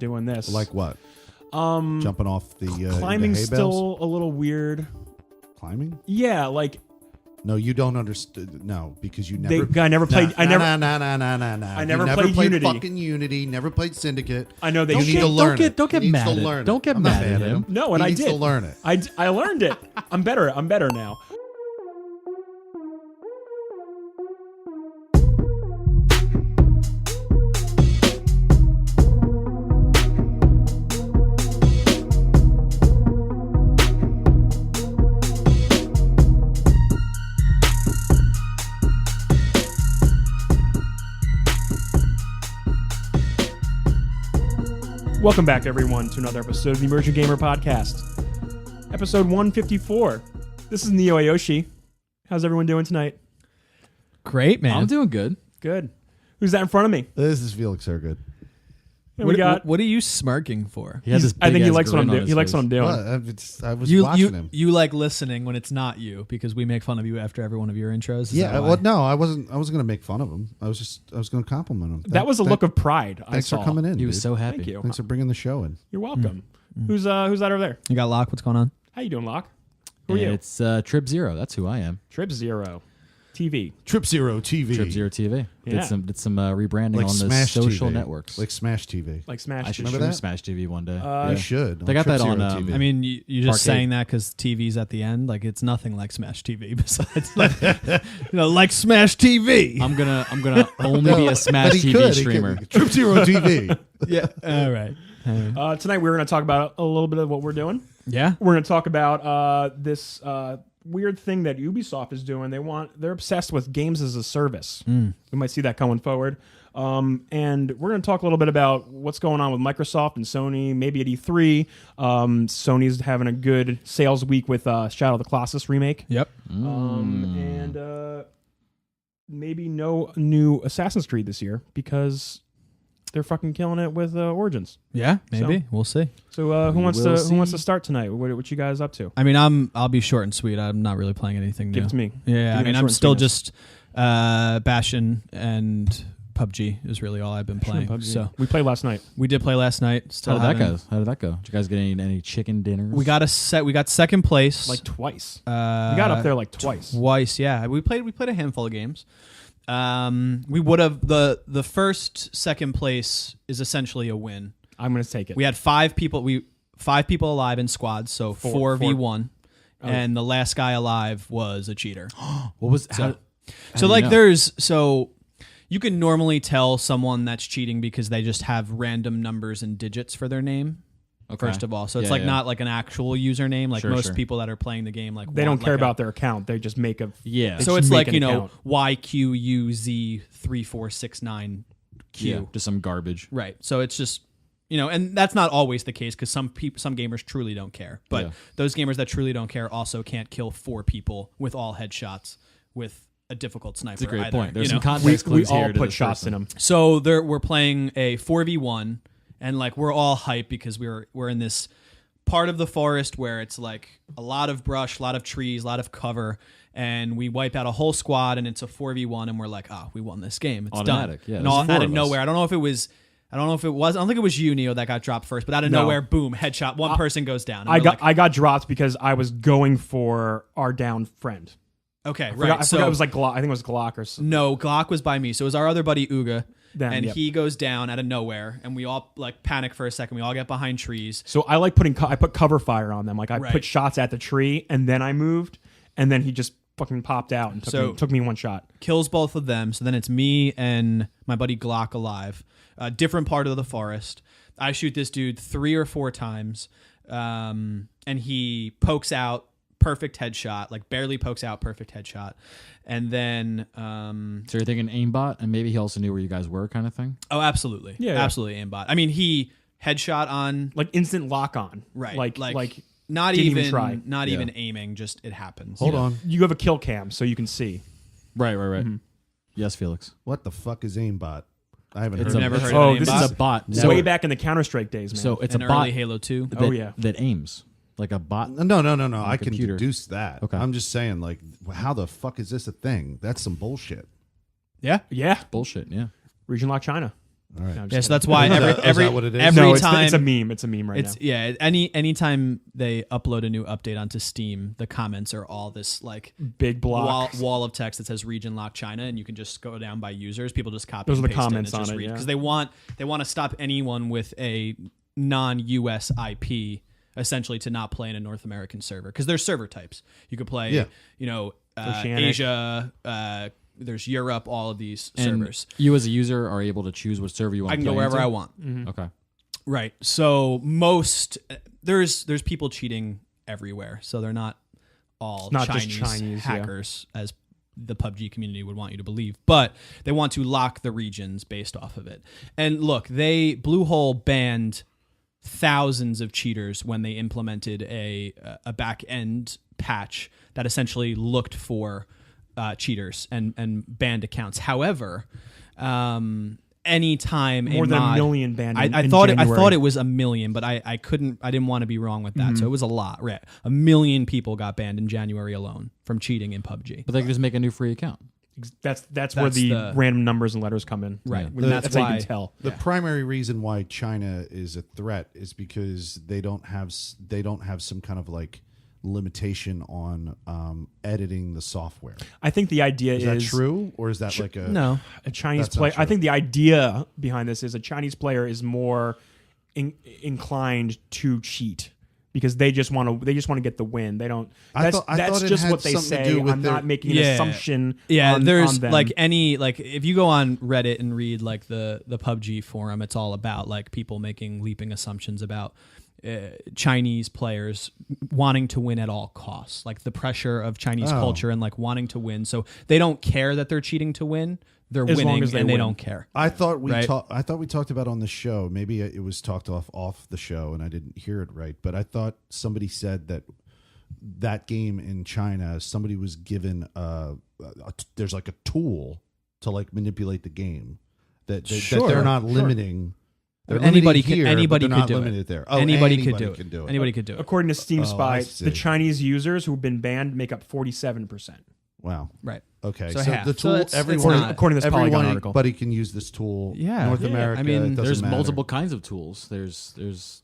doing this. Like what? Jumping off the climbing's hay still bales? a little weird. Climbing? Yeah, like No, you don't understand. No, because you never. I never played. I never. I never played Unity. Fucking Unity. Never played Syndicate. I know they You need to learn it. Don't get He needs mad to at learn him. Don't get I'm not mad at him. No, and he I needs did. to learn it. I learned it. I'm better. I'm better now. Welcome back, everyone, to another episode of the Emergent Gamer Podcast. Episode 154. This is Neo Ayoshi. How's everyone doing tonight? Great, man. I'm doing good. Good. Who's that in front of me? This is Felix Hergood. And we got. What are you smirking for? He has this I think he big-ass likes what I'm grin on doing. his He likes what face. I'm doing. Well, I was You watching him. like listening when it's not you because we make fun of you after every one of your intros. Is Yeah, that why? well, no, I wasn't going to make fun of him. I was going to compliment him. That was a look of pride. I Thanks saw. for coming in. He was dude. so happy. Thank you. Thanks for bringing the show in. You're welcome. Who's that over there? You got Locke. What's going on? How you doing, Locke? Who are you? It's Trip Zero. That's who I am. Trip Zero TV. Trip Zero TV. Trip Zero TV. Yeah. Did some rebranding Like on the Smash social TV. networks. Like Smash TV. Like Smash. I should TV. Remember stream that? Smash TV one day. You should. They got Trip that on, Zero TV. I mean, you're just Arcade. saying that because TV's at the end. Like it's nothing like Smash TV. Besides, like, like Smash TV. I'm gonna only be a Smash But he TV could. He streamer. could. Trip Zero TV. Yeah. All right. Tonight we're going to talk about a little bit of what we're doing. Yeah. We're going to talk about this weird thing that Ubisoft is doing. They're obsessed with games as a service. We might see that going forward. And we're going to talk a little bit about what's going on with Microsoft and Sony, maybe at E3. Sony's having a good sales week with Shadow of the Colossus remake. Yep. And maybe no new Assassin's Creed this year because they're fucking killing it with Origins. Yeah. Maybe we'll see. So who wants will to see. start tonight? What you guys up to? I mean, I'll be short and sweet. I'm not really playing anything new. Give it to me. Yeah. Give I me mean, a I'm short still and just bashing and PUBG is really all I've been playing. PUBG. So We played last night. we did play last night. Still How did haven't- that go? Did you guys get any chicken dinners? We got we got second place. Like twice. we We got up there like twice. Twice, yeah. We played a handful of games. We would have the first second place is essentially a win. I'm going to take it. We had five people alive in squads, so Four. 4v1. Oh. And the last guy alive was a cheater. What was So how like do you know? you can normally tell someone that's cheating because they just have random numbers and digits for their name. Okay. First of all, so it's Yeah, like yeah. not like an actual username. Like Sure, most sure. people that are playing the game, like They don't care like about their account. They just make a... Yeah. They So just it's make like, an account. YQUZ3469Q. Yeah, just some garbage. Right. So it's just, and that's not always the case because some gamers truly don't care. But Yeah. those gamers that truly don't care also can't kill 4 people with all headshots with a difficult sniper. That's a great either, point. There's you some know? context we clues here all to put this shots person. in them. So we're playing a 4v1 and like we're all hyped because we're in this part of the forest where it's like a lot of brush, a lot of trees, a lot of cover, and we wipe out a whole squad and it's a 4v1 and we're like, we won this game. It's Automatic, done. yeah. And There's all, 4 out of of us. nowhere. I don't think it was you, Neo, that got dropped first, but out of No. nowhere, boom, headshot. One person goes down. And I we're got like, I got dropped because I was going for our down friend. okay, I right. forgot So it was like Glock. I think it was Glock or something. no, Glock was by me. So it was our other buddy Uga. Then, And yep. he goes down out of nowhere, and we all like panic for a second. We all get behind trees. So I like I put cover fire on them. Like I Right. put shots at the tree and then I moved and then he just fucking popped out and took me one shot. Kills both of them. So then it's me and my buddy Glock alive. Different part of the forest. I shoot this dude 3 or 4 times, and he pokes out. Perfect headshot, like barely pokes out, perfect headshot. And then, So you're thinking aimbot, and maybe he also knew where you guys were, kind of thing. oh, absolutely. Yeah. Absolutely aimbot. I mean, he headshot on, Like instant lock on. right. Like not didn't even, even try. not Yeah. even aiming, just it happens. Hold on. you have a kill cam so you can see. Right. Mm-hmm. Yes, Felix. What the fuck is aimbot? I haven't It's heard a- of never it. heard Oh, of this aimbot? is a bot. No. Way back in the Counter-Strike days, man. So it's in a early bot Halo 2. Oh, yeah. that aims like a bot. No. I can computer. deduce that. Okay. I'm just saying, like, how the fuck is this a thing? That's some bullshit. Yeah. Yeah. Bullshit. Yeah. Region lock China. All right. No, I'm Yeah, just so that's kidding. why Is every that what it is? every No, time it's a meme. It's a meme right now. yeah. Anytime they upload a new update onto Steam, the comments are all this like Big block. wall of text that says region lock China, and you can just go down by users. People just copy. Those and are the paste comments and on just it, read, yeah. because they want to stop anyone with a non-US IP essentially to not play in a North American server, because there's server types. You could play, Yeah. Oceanic. Asia. There's Europe. All of these And servers. you as a user are able to choose what server you want I to can play go wherever into? I want. Okay. Right. So there's people cheating everywhere. So they're not all not just Chinese, Chinese, yeah. hackers as the PUBG community would want you to believe, but they want to lock the regions based off of it. And look, Bluehole banned thousands of cheaters when they implemented a back end patch that essentially looked for cheaters and banned accounts. However, anytime More a than mod, a million banned. I in thought January. it was a million, but I didn't want to be wrong with that. So it was a lot. Right, 1 million people got banned in January alone from cheating in PUBG. But they can just make a new free account. That's where the random numbers and letters come in. Right. And That's that's how you why- can tell. The primary reason why China is a threat is because they don't have some kind of like limitation on editing the software. I think the idea Is that true, or is that like a No, a Chinese That's not player. I true. think the idea behind this is a Chinese player is more inclined to cheat because they just want to get the win. They don't. I That's, thought- I that's thought it just had what they something to say. do with I'm their- not making an Yeah. assumption. yeah. on, There's on them. like if you go on Reddit and read like the PUBG forum, it's all about like people making leaping assumptions about Chinese players wanting to win at all costs, like the pressure of Chinese Oh. culture and like wanting to win. So they don't care that they're cheating to win. They're As long winning as they and they win. don't care. I thought we Right. talked. I thought we talked about on the show. Maybe it was talked off the show, and I didn't hear it right. But I thought somebody said that game in China, somebody was given there's like a tool to like manipulate the game that Sure, they're not sure. limiting. They're Anybody limited can- here, but anybody they're could not do it. limited there. Oh, Anybody could do can it. do it. Anybody could do it. According to Steam Oh, Spy, I see. the Chinese users who've been banned make up 47%. Wow. Right. Okay. So So, half. the So tool, it's everyone, not- according to this Polygon article. everybody can use this tool. Yeah. North Yeah. America. I mean, it doesn't There's matter. multiple kinds of tools. There's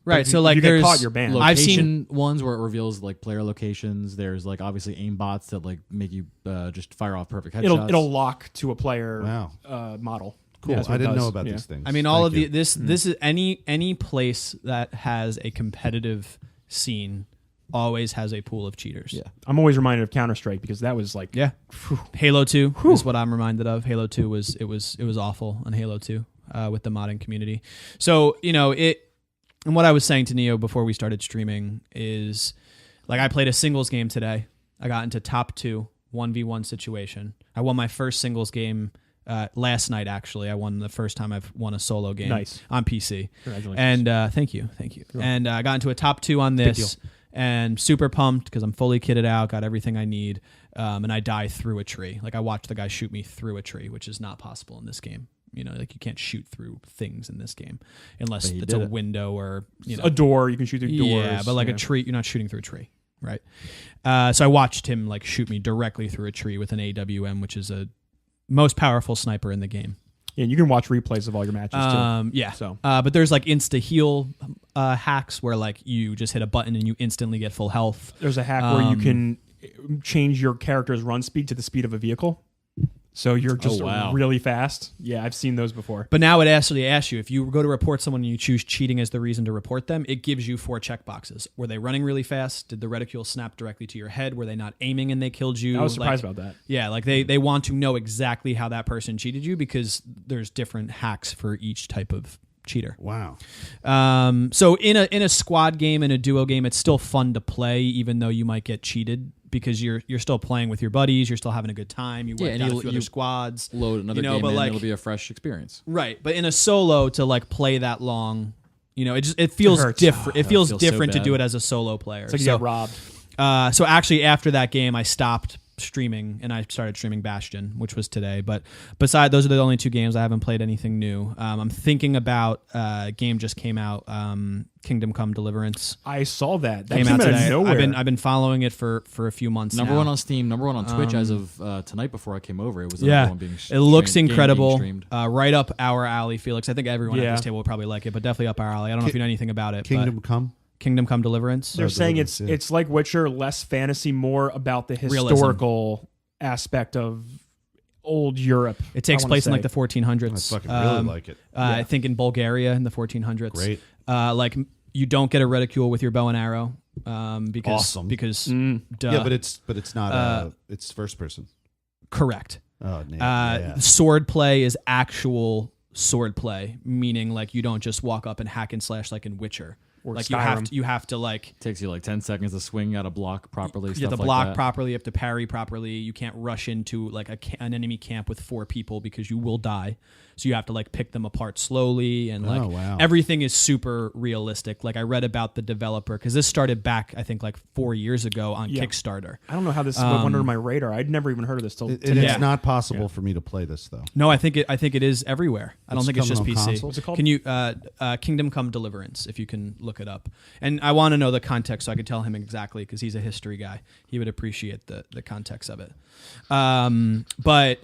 Right. If So you like get there's caught, you're banned. I've location seen ones where it reveals like player locations. There's like obviously aim bots that like make you just fire off perfect headshots. It'll lock to a player Wow. model. Cool. Yeah, that's what I it didn't does. know about Yeah. these things. I mean, all Thank of the you. this is any place that has a competitive scene always has a pool of cheaters. Yeah. I'm always reminded of Counter-Strike because that was like Yeah. Halo 2 is what I'm reminded of. Halo 2 was awful on Halo 2 with the modding community. So, and what I was saying to Neo before we started streaming is like I played a singles game today. I got into top 2 1v1 situation. I won my first singles game last night, actually. I won the first time I've won a solo game Nice. on PC. Congratulations. And thank you. And I got into a top 2 on this, and super pumped because I'm fully kitted out, got everything I need, and I die through a tree. Like I watched the guy shoot me through a tree, which is not possible in this game. Like you can't shoot through things in this game unless But he it's a did it. window or a door. You can shoot through doors. yeah, but like a tree, you're not shooting through a tree, right? So I watched him like shoot me directly through a tree with an AWM, which is a most powerful sniper in the game. Yeah, you can watch replays of all your matches too. Yeah. So But there's like insta heal hacks where like you just hit a button and you instantly get full health. there's a hack where you can change your character's run speed to the speed of a vehicle. So you're just wow. really fast. Yeah, I've seen those before. But now it actually asks you, if you go to report someone and you choose cheating as the reason to report them, it gives you 4 checkboxes. Were they running really fast? Did the reticule snap directly to your head? Were they not aiming and they killed you? I was surprised Like, about that. Yeah, like they want to know exactly how that person cheated you because there's different hacks for each type of cheater. Wow. So in a squad game, in a duo game, it's still fun to play, even though you might get cheated because you're still playing with your buddies, you're still having a good time. You work and out a you- few other you squads. Load another game but in, like, it'll be a fresh experience. right. But in a solo to like play that long, it feels hurts. different. It feels feels so different to bad. do it as a solo player. It's like you so, get robbed. so actually after that game, I stopped streaming, and I started streaming Bastion, which was today. But beside those are the only 2 games. I haven't played anything new. I'm thinking about a game just came out, Kingdom Come Deliverance. I saw that. That Came came out out of today. nowhere. I've been following it for a few months Number now. 1 on Steam, number 1 on Twitch as of tonight before I came over. It was the Yeah, number 1 being it looks game being incredible. streamed. Right up our alley, Felix. I think everyone at Yeah. this table would probably like it, but definitely up our alley. I don't know if you know anything about it. Kingdom Come. Kingdom Come Deliverance. They're saying it's Deliverance, it's like Witcher, less fantasy, more about the Realism. historical aspect of old Europe. It takes I wanna place in say. like the 1400s. I fucking really like it. I think in Bulgaria in the 1400s. Great. Like you don't get a reticule with your bow and arrow. Because Awesome. because Mm. duh. Yeah, but it's not. It's first person. Correct. Oh, yeah. Sword play is actual sword play, meaning like you don't just walk up and hack and slash like in Witcher. Or Like Skyrim. you have to like Takes you like 10 seconds to swing out a block properly. you have stuff to like block that. properly, you have to parry properly. You can't rush into like an enemy camp with 4 people because you will die. So you have to like pick them apart slowly, and like wow. everything is super realistic. Like I read about the developer because this started back I think like 4 years ago on Yeah. Kickstarter. I don't know how this went under my radar. I'd never even heard of this till It today. is not possible for me to play this though. No, I think it is everywhere. I don't It's think it's just coming on PC. console? What's it called? Can you Kingdom Come Deliverance if you can look it up? And I want to know the context so I can tell him exactly because he's a history guy. He would appreciate the context of it. But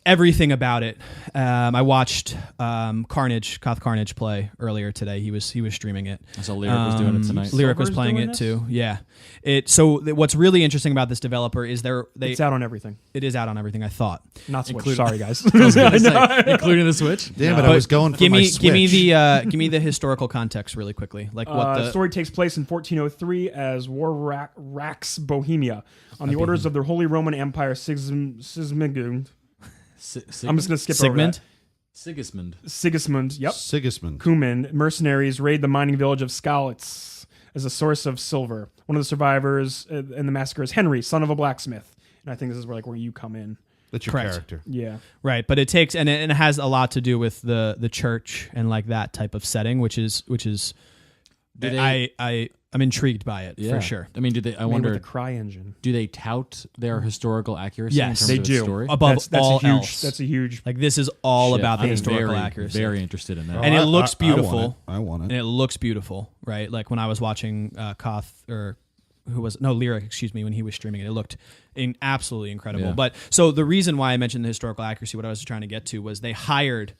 everything about it. I watched Koth Carnage play earlier today. He was streaming it. I saw Lyric was doing it tonight. Lyric was Silver's playing doing it this? too. Yeah. What's really interesting about this developer is It's out on everything. it is out on everything. I thought. Not Switch. Including- Sorry, guys. I was gonna say, including the Switch. Damn it! But I was going for give my me Switch. give me the historical context really quickly. Like what The the story takes place in 1403 as war racks Bohemia on the orders of the Holy Roman Empire Sigismund. I'm just going to skip Sigmund. over Sigismund. that. Sigismund, yep. Sigismund. Cumin, mercenaries raid the mining village of Skalitz as a source of silver. One of the survivors in the massacre is Henry, son of a blacksmith. And I think this is where you come in. That's your Correct. character. Yeah. Right, but it takes and it has a lot to do with the church and like that type of setting, which is Do they- I'm intrigued by it Yeah. for sure. I mean, do they? I Made wonder. with the cry engine. Do they tout their historical accuracy? Yes, in terms They of its do. Story? Above That's all a huge. else. That's a huge. Like this is all Shit, about the I'm historical very, accuracy. Very interested in that. And it looks beautiful. I want And it. it looks beautiful, right? Like when I was watching Koth or Lyric, excuse me, when he was streaming it, it looked absolutely incredible. Yeah. But so the reason why I mentioned the historical accuracy, what I was trying to get to was they hired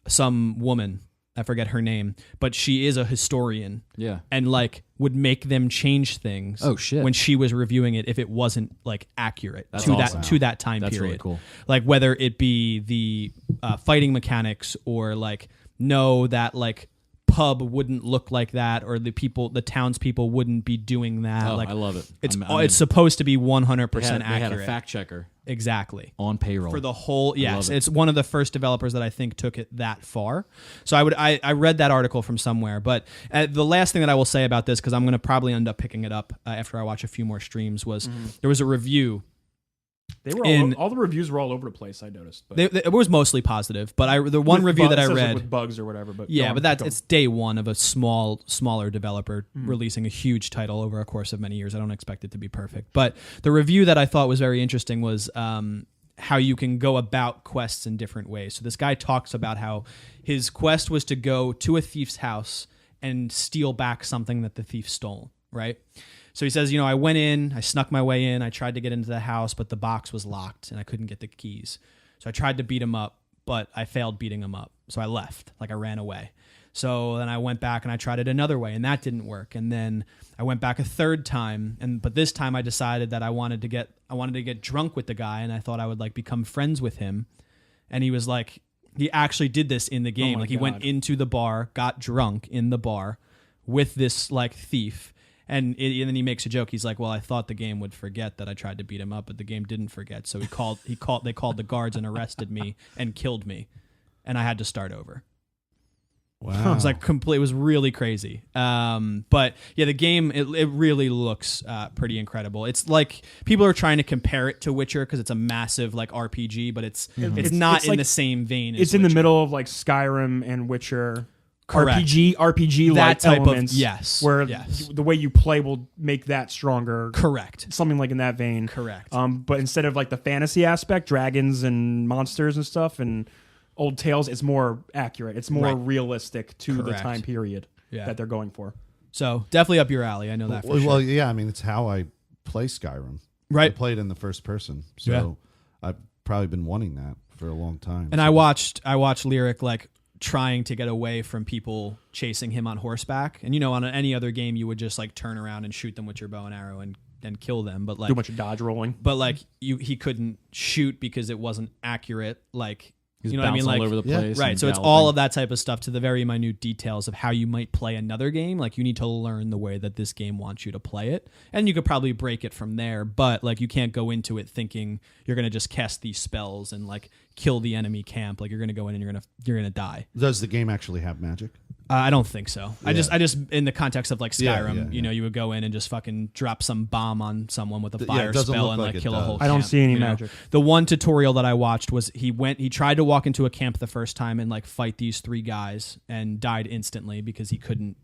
some woman, I forget her name, but she is a historian Yeah. and like would make them change things. Oh, shit. When she was reviewing it, if it wasn't like accurate That's to awesome. that time That's period. really cool. Like whether it be the fighting mechanics or like no that like pub wouldn't look like that or the townspeople wouldn't be doing that. Oh, like I love it. It's I'm in. it's supposed to be 100% They had accurate. a fact checker Exactly. on payroll For the whole, yes, love it. it's one of the first developers that I think took it that far. So I read that article from somewhere, but the last thing that I will say about this, because I'm going to probably end up picking it up after I watch a few more streams, was there was a review. They were all the reviews were all over the place. I noticed. But It was mostly positive, but the one with review that I it says, like, read with bugs or whatever. But yeah, go on, but that's go on. it's day one of a smaller developer releasing a huge title over a course of many years. I don't expect it to be perfect, but the review that I thought was very interesting was how you can go about quests in different ways. So this guy talks about how his quest was to go to a thief's house and steal back something that the thief stole, right? So he says, I went in, I snuck my way in, I tried to get into the house, but the box was locked and I couldn't get the keys. So I tried to beat him up, but I failed beating him up. So I left, like I ran away. So then I went back and I tried it another way and that didn't work. And then I went back a third time, but this time I decided that I wanted to get drunk with the guy and I thought I would like become friends with him. And he was like, he actually did this in the game. my Like he went God. into the bar, got drunk in the bar with this like thief. And then he makes a joke. He's like, "Well, I thought the game would forget that I tried to beat him up, but the game didn't forget. So they called the guards and arrested me and killed me, and I had to start over." Wow. It was like complete. It was really crazy. But yeah, the game it really looks pretty incredible. It's like people are trying to compare it to Witcher because it's a massive like RPG, but it's not it's in like- the same vein. As It's in the Witcher. middle of like Skyrim and Witcher. Correct. RPG That like type elements. of yes, where yes. the way you play will make that stronger. Correct. Something like in that vein. Correct. But instead of like the fantasy aspect, dragons and monsters and stuff, and old tales, it's more accurate. It's more realistic to the Correct. time period Yeah. that they're going for. So definitely up your alley. I know that for sure. Well, yeah, I mean, it's how I play Skyrim. Right. I played in the first person, so I've probably been wanting that for a long time. And I watched Lyric like trying to get away from people chasing him on horseback. And on any other game, you would just like turn around and shoot them with your bow and arrow and kill them. But like Do a bunch of dodge rolling. But like he couldn't shoot because it wasn't accurate. Like He's you know what I mean? bouncing Like all over the Yeah. place. right. and So it's galloping. all of that type of stuff to the very minute details of how you might play another game. Like you need to learn the way that this game wants you to play it, and you could probably break it from there. But like you can't go into it thinking you're gonna just cast these spells and like kill the enemy camp. Like you're gonna go in and you're gonna die. Does the game actually have magic? I don't think so. I just in the context of like Skyrim, Yeah. you would go in and just fucking drop some bomb on someone with a Yeah, it fire doesn't spell look and like like it kill a does. whole I don't camp, see any you know? magic. The one tutorial that I watched was he tried to walk into a camp the first time and like fight these 3 guys and died instantly because he couldn't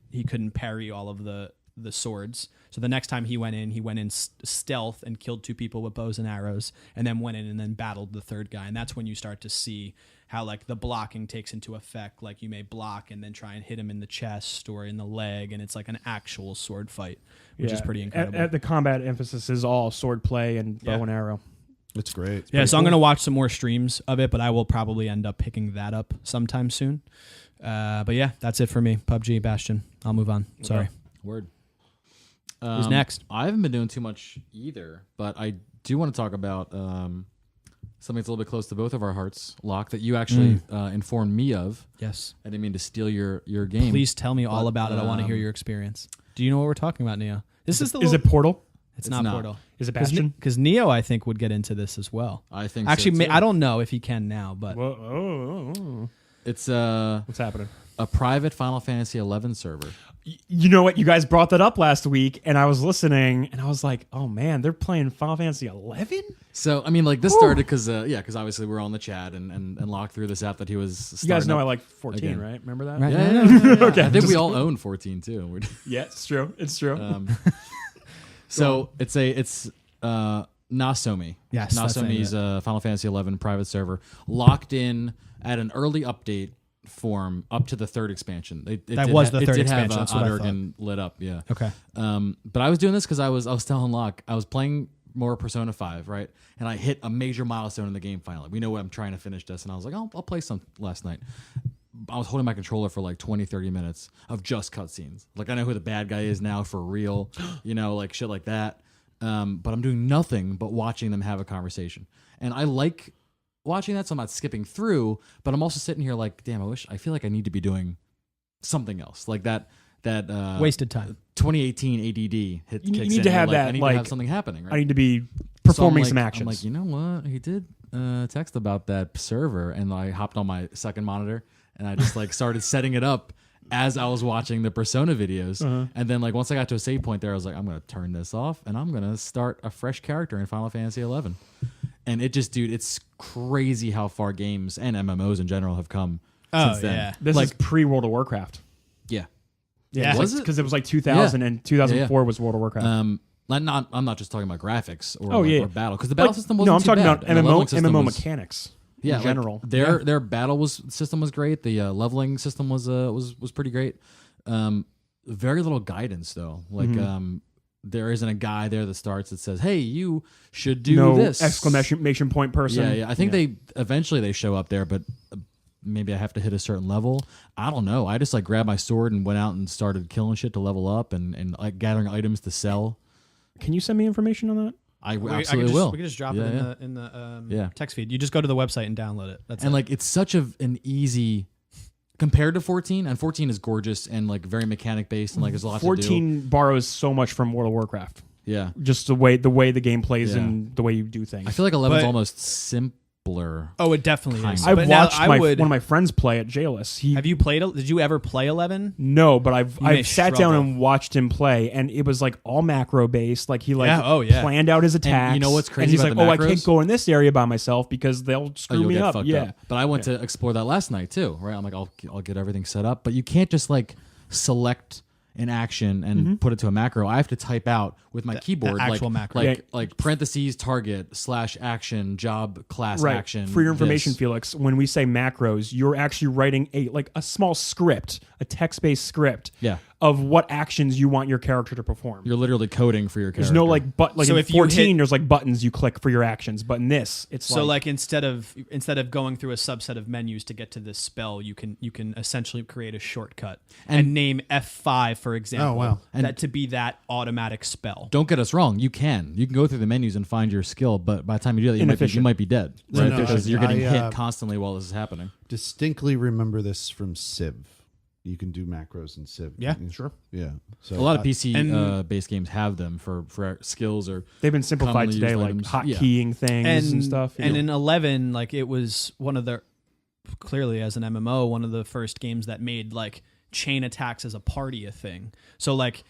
parry all of the swords. So the next time he went in stealth and killed 2 people with bows and arrows, and then went in and then battled the 3rd guy. And that's when you start to see how like the blocking takes into effect. Like you may block and then try and hit him in the chest or in the leg, and it's like an actual sword fight, which is pretty incredible. The combat emphasis is all sword play and bow and arrow. It's great. It's Yeah, pretty so I'm cool. going to watch some more streams of it, but I will probably end up picking that up sometime soon. But yeah, that's it for me. PUBG, Bastion. I'll move on. Sorry. Word. Who's next? I haven't been doing too much either, but I do want to talk about something that's a little bit close to both of our hearts, Locke, that you actually informed me of. Yes. I didn't mean to steal your game. Please tell me all But, about it. I want to hear your experience. Do you know what we're talking about, Neo? This is the Is it Portal? It's It's not not. Portal. Is it Bastion? Because Neo, I think, would get into this as well. I think Actually, so too. I don't know if he can now, but Whoa, It's what's happening? a private Final Fantasy 11 server. You know what? You guys brought that up last week, and I was listening, and I was like, "Oh man, they're playing Final Fantasy 11." So I mean, like this started because because obviously we're on the chat and Locke threw this out that he was. You guys starting know up- I like 14, again. right? Remember that? Right. Yeah. Okay, I think we just- all own 14 too. We're- Yeah, it's true. It's true. So it's Nasomi. Yes, that's the name Nasomi's Final Fantasy 11 private server locked in at an early update form up to the 3rd expansion. That was the it 3rd did expansion, Have, that's what I Odergan lit up. Yeah. okay. But I was doing this because I was telling Locke I was playing more Persona 5, right? And I hit a major milestone in the game finally. We know what I'm trying to finish this, and I was like, I'll play some last night. I was holding my controller for like 20, 30 minutes of just cutscenes. Like I know who the bad guy is now for real, like shit like that. But I'm doing nothing but watching them have a conversation. And I like watching that, so I'm not skipping through, but I'm also sitting here like, damn, I feel like I need to be doing something else. Like that Wasted time. 2018 ADD hit You kicks need in. to You're have like, that, I need like, to have something happening, right? I need to be So I'm performing like- some actions. I'm like, you know what? He did text about that server, and I hopped on my second monitor and I just like started setting it up as I was watching the Persona videos. And then like once I got to a save point there, I was like, I'm gonna turn this off and I'm gonna start a fresh character in Final Fantasy 11. And it just, dude, it's crazy how far games and MMOs in general have come since then. yeah. This like, is pre-World of Warcraft. yeah. Yeah. Was it? Because it was like 2000 and 2004 was World of Warcraft. I'm not just talking about graphics or, Oh, yeah. or battle, because the battle Like, system wasn't no, I'm too talking bad. about And the leveling system MMO was- mechanics. Yeah, in general. Their battle system was great. The leveling system was pretty great. Very little guidance though. Like there isn't a guy there that starts that says, "Hey, you should do no this!" exclamation point person. Yeah. I think they eventually show up there, but maybe I have to hit a certain level. I don't know. I just like grabbed my sword and went out and started killing shit to level up and like gathering items to sell. Can you send me information on that? I I absolutely will. We can just drop Yeah, it yeah. in the Yeah. text feed. You just go to the website and download it. That's And it. like it's such an easy compared to 14, and 14 is gorgeous and like very mechanic based and like there's a lot to do. 14 borrows so much from World of Warcraft. Yeah. Just the way the game plays Yeah. and the way you do things. I feel like 11 is But- almost blur. Oh, it definitely Kind is. of. I've But now watched I one would. of my friends play it, Jailus. Have you played? Did you ever play 11? No, but may I've sat down struggle. and watched him play, and it was like all macro based. Like he planned out his attacks. you know what's crazy And he's about like, the I can't macros? go in this area by myself because they'll screw You'll me get up. fucked Yeah. up. But I went to explore that last night too, right? I'm like, I'll get everything set up, but you can't just like select an action and put it to a macro. I have to type out with my keyboard actual like macro. Yeah. parentheses target / action job class Right. action. For your information, this. Felix, when we say macros, you're actually writing a small script, a text-based script Yeah. of what actions you want your character to perform. You're literally coding for your character. There's no like So in if you 14 hit- there's like buttons you click for your actions, but in this it's So like instead of going through a subset of menus to get to this spell, you can essentially create a shortcut and name F5 for example. Oh, wow. That to be that automatic spell. Don't get us wrong. You can go through the menus and find your skill, but by the time you do that, you Inefficient. might be dead, No, right? no, Because you're getting I, hit constantly while this is happening. Distinctly remember this from Civ. You can do macros in Civ. Yeah, sure. Yeah. So A lot of I- PC based games have them for skills or They've been simplified commonly today, used like items. hotkeying things and stuff. And Yeah. in 11, like it was one of the clearly as an MMO, one of the first games that made like chain attacks as a party a thing. So like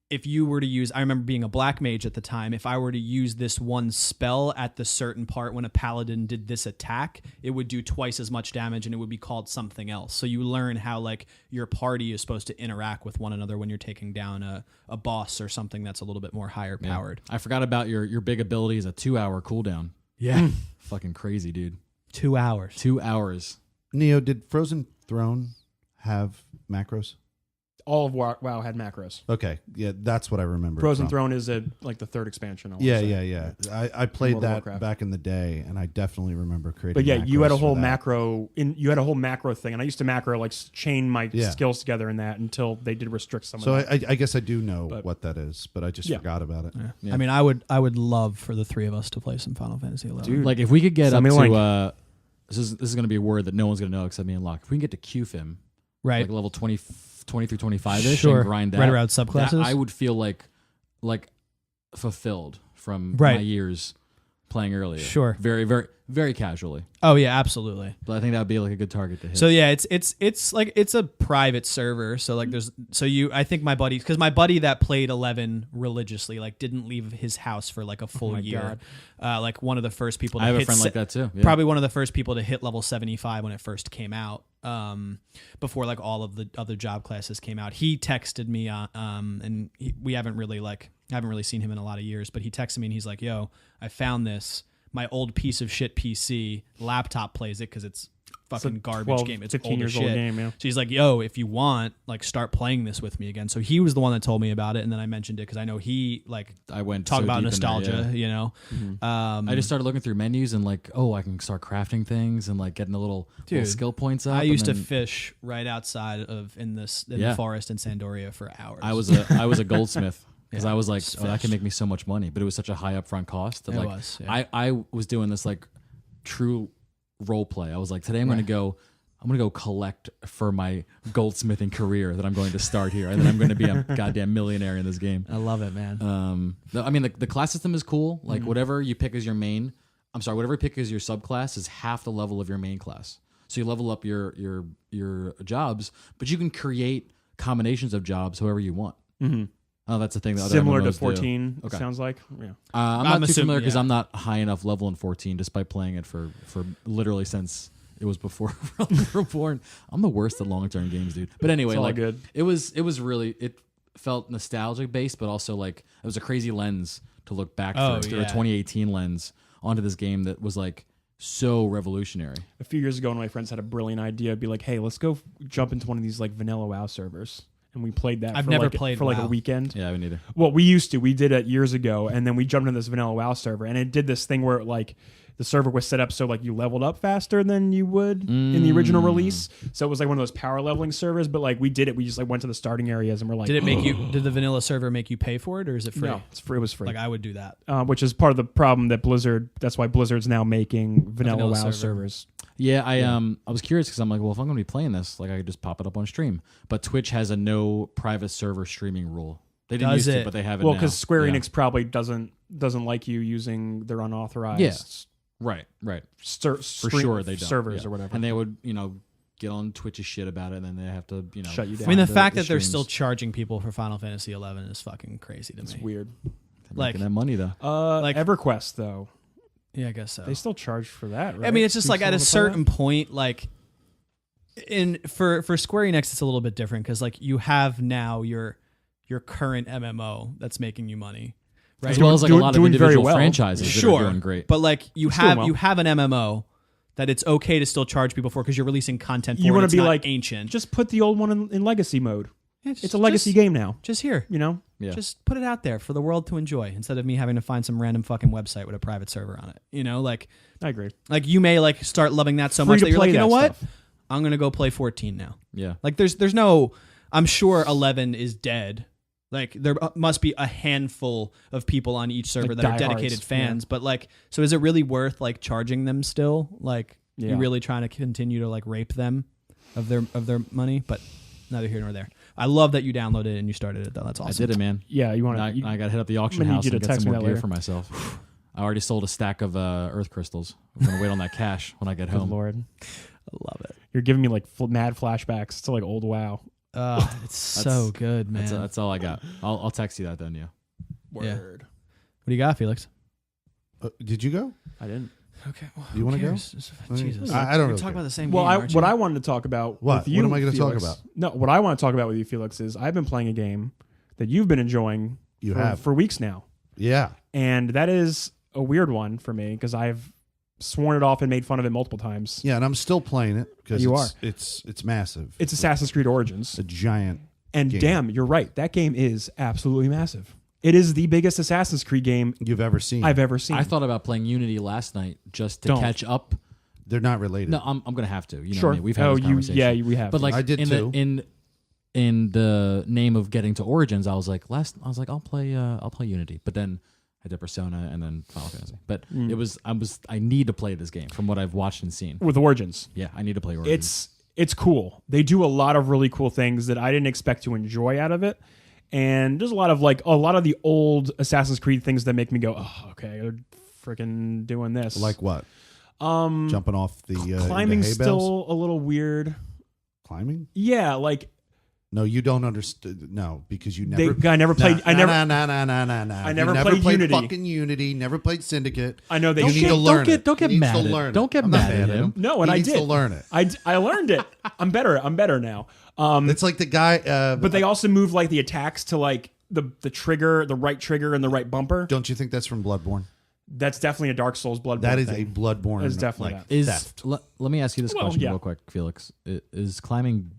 if you were to use, I remember being a black mage at the time, if I were to use this one spell at the certain part when a paladin did this attack, it would do twice as much damage and it would be called something else. So you learn how like your party is supposed to interact with one another when you're taking down a boss or something that's a little bit more higher powered. I forgot about your big ability is a 2-hour cooldown. Yeah. Fucking crazy, dude. 2 hours. 2 hours. Neo, did Frozen Throne have macros? All of WoW had macros. Okay, yeah, that's what I remember. Frozen from. Throne is like the third expansion. I wanna Yeah, say. yeah. I played World of that Warcraft. back in the day, and I definitely remember creating. But yeah, you had a macros for whole that. macro you had a whole macro thing, and I used to macro like chain my Yeah. skills together in that until they did restrict some So of that. I guess I do know But- what that is, but I just Yeah. forgot about it. Yeah. I mean, I would love for the three of us to play some Final Fantasy 11. Dude. Like if we could get Send up me a link. to this is going to be a word that no one's going to know except me and Locke. If we can get to QFIM, right? like level 20 through 25ish Sure. and grind that, Right around that subclasses. I would feel like fulfilled from Right. my years playing earlier. Sure. Very, very, very casually. Oh yeah, absolutely. But I think that would be like a good target to hit. So yeah, it's like it's a private server. So like I think my buddy, because my buddy that played 11 religiously, like didn't leave his house for like a full my year. Like one of the first people. To I have a hit friend like that too. Yeah. Probably one of the first people to hit level 75 when it first came out. Before like all of the other job classes came out, he texted me. We haven't really seen him in a lot of years, but he texted me and he's like, "Yo, I found this. My old piece of shit PC laptop plays it because it's fucking garbage 12, game. It's 15 old as years old shit." game, yeah. So he's like, "Yo, if you want, like, start playing this with me again." So he was the one that told me about it, and then I mentioned it because I know he like I went talk so about deep in there, nostalgia, yeah. you know. I just started looking through menus and like, oh, I can start crafting things and like getting the little skill points up. I and used to then fish right outside of in the Yeah. forest in Sandoria for hours. I was a goldsmith because Yeah, I was like, just oh, that can fish. make me so much money, but it was such a high upfront cost that It like was, yeah. I was doing this like true role play. I was like, today I'm gonna go collect for my goldsmithing career that I'm going to start here, and then I'm going to be a goddamn millionaire in this game. I love it, man. I mean, the class system is cool. Like Mm-hmm. whatever you pick as your main, whatever you pick as your subclass is half the level of your main class. So you level up your jobs, but you can create combinations of jobs however you want. Mm-hmm. Oh, that's the thing that other Similar to MMOs do. 14, it Okay. sounds like. Yeah. I'm I'm not too assuming- familiar because yeah. I'm not high enough level in 14, despite playing it for literally since it was before we were born. I'm the worst at long-term games, dude. But anyway, It's all like good. it was really, it felt nostalgic based, but also like it was a crazy lens to look back Oh, through, yeah. a 2018 lens onto this game that was like so revolutionary. A few years ago, one of my friends had a brilliant idea. Be like, hey, let's go jump into one of these like vanilla WoW servers. And we played that I've for never like, played for like a WoW. weekend. Yeah, I haven't either. Well, we used to. We did it years ago, and then we jumped into this vanilla WoW server, and it did this thing where like the server was set up so like you leveled up faster than you would in the original release. So it was like one of those power leveling servers. But like we did it, we just like went to the starting areas and we're like, Did it make you? Did the vanilla server make you pay for it, or is it free? No, it's free. It was free. Like I would do that. Which is part of the problem that Blizzard. That's why Blizzard's now making vanilla vanilla WoW server. servers. Yeah, I was curious because I'm like, well, if I'm going to be playing this, like I could just pop it up on stream. But Twitch has a no private server streaming rule. They didn't Does used it? to, but they have it Well, now. because Square Yeah. Enix probably doesn't like you using their unauthorized. Yeah. Right. For Sure they don't. servers Yeah. or whatever. And they would, get on Twitch's shit about it, and then they have to, Shut you down. I mean, the find fact that they're streams. still charging people for Final Fantasy 11 is fucking crazy to It's me. weird. They're like- making that money though. Like- EverQuest though, Yeah, I guess so. they still charge for that, right? I mean, it's just You like still at a wanna play certain point, like for Square Enix, it's a little bit different because like you have now your current MMO that's making you money, right? As well as like a doing- lot of doing very individual well. franchises that Sure, are doing great. but like you Still have well. you have an MMO that it's okay to still charge people for because you're releasing content. For You want wanna to be like ancient. Just put the old one in legacy mode. Yeah, It's a legacy game now. Just here, You know, Yeah. just put it out there for the world to enjoy instead of me having to find some random fucking website with a private server on it. I agree. Like you may like start loving that so Free much to that you're play like, you know that what? stuff. I'm gonna go play 14 now. Yeah. Like there's no. I'm sure 11 is dead. Like there must be a handful of people on each server Like that are dedicated diehards, fans. But like, so is it really worth like charging them still? Like Yeah. you really trying to continue to like rape them of their money? But neither here nor there. I love that you downloaded it and you started it though. That's awesome. I did it, man. Yeah, you want I to. got to hit up the auction I'm gonna need house you to and get text some me more that gear later. for myself. I already sold a stack of earth crystals. I'm gonna wait on that cash when I get Good home. Lord, I love it. you're giving me like mad flashbacks to like old WoW. It's so good, man. That's all I got. I'll text you that then. Yeah. Yeah. Word. What do you got, Felix? Did you go? I didn't. Okay. Well, You wanna go? Jesus. I don't We're really talking care. about the same Well, game. what I wanted to talk about What? with you, What am I gonna talk Felix- about? No, what I want to talk about with you, Felix, is I've been playing a game that you've been enjoying You for, have. for weeks now, Yeah. and that is a weird one for me because I've sworn it off and made fun of it multiple times. Yeah, and I'm still playing it because You it's massive. It's Assassin's Creed Origins, a giant. and game. damn, you're right. That game is absolutely massive. It is the biggest Assassin's Creed game You've ever seen. I've ever seen. I thought about playing Unity last night just to Don't. catch up. They're not related. No, I'm gonna have to. You know sure. what I mean? We've had this conversation. Yeah, we have. But like I did in too. in the name of getting to Origins, I was like I'll play Unity, but then I did Persona and then Final Fantasy. But I need to play this game from what I've watched and seen. with Origins, Yeah, I need to play Origins. it's cool. They do a lot of really cool things that I didn't expect to enjoy out of it. And there's a lot of the old Assassin's Creed things that make me go, oh, okay, they're freaking doing this. Like what? Jumping off the climbing's hay still bales? a little weird. Climbing? Yeah, like No, you don't understand. No, because you never. I never played. I never. No. I never You never played played Unity. fucking Unity. Never played Syndicate. I know they You should. need to learn it. don't get He needs mad to at- learn it. don't get I'm not mad at him. No, and he I needs did. to learn it. I learned it. I'm better now. It's like the guy. But they also move like the attacks to like the trigger, the right trigger, and the right bumper. Don't you think that's from Bloodborne? That's definitely a Dark Souls Bloodborne. That is thing. a Bloodborne. It's definitely like, that. Is theft. let me ask you this Well, question yeah. real quick, Felix. Is climbing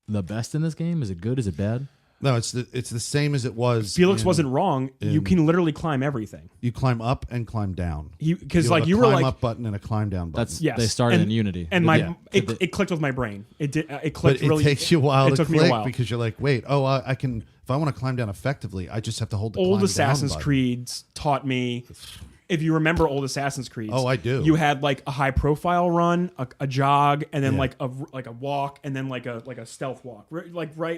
the best in this game? Is it good? Is it bad? No, it's the same as it was. Felix wasn't wrong. You can literally climb everything. You climb up and climb down. Because have like a you were climb like up button and a climb down button. That's yes. they started And- in Unity. and my Yeah. it clicked with my brain. It did. It but clicked it really. takes you a while it to took click me a while. because you're like, wait, I can. If I want to climb down effectively, I just have to hold the Old climb Assassin's down button. Creeds taught me. If you remember old Assassin's Creed, Oh, I do. You had like a high profile run, a jog, and then Yeah. like a walk, and then like a stealth walk. Right?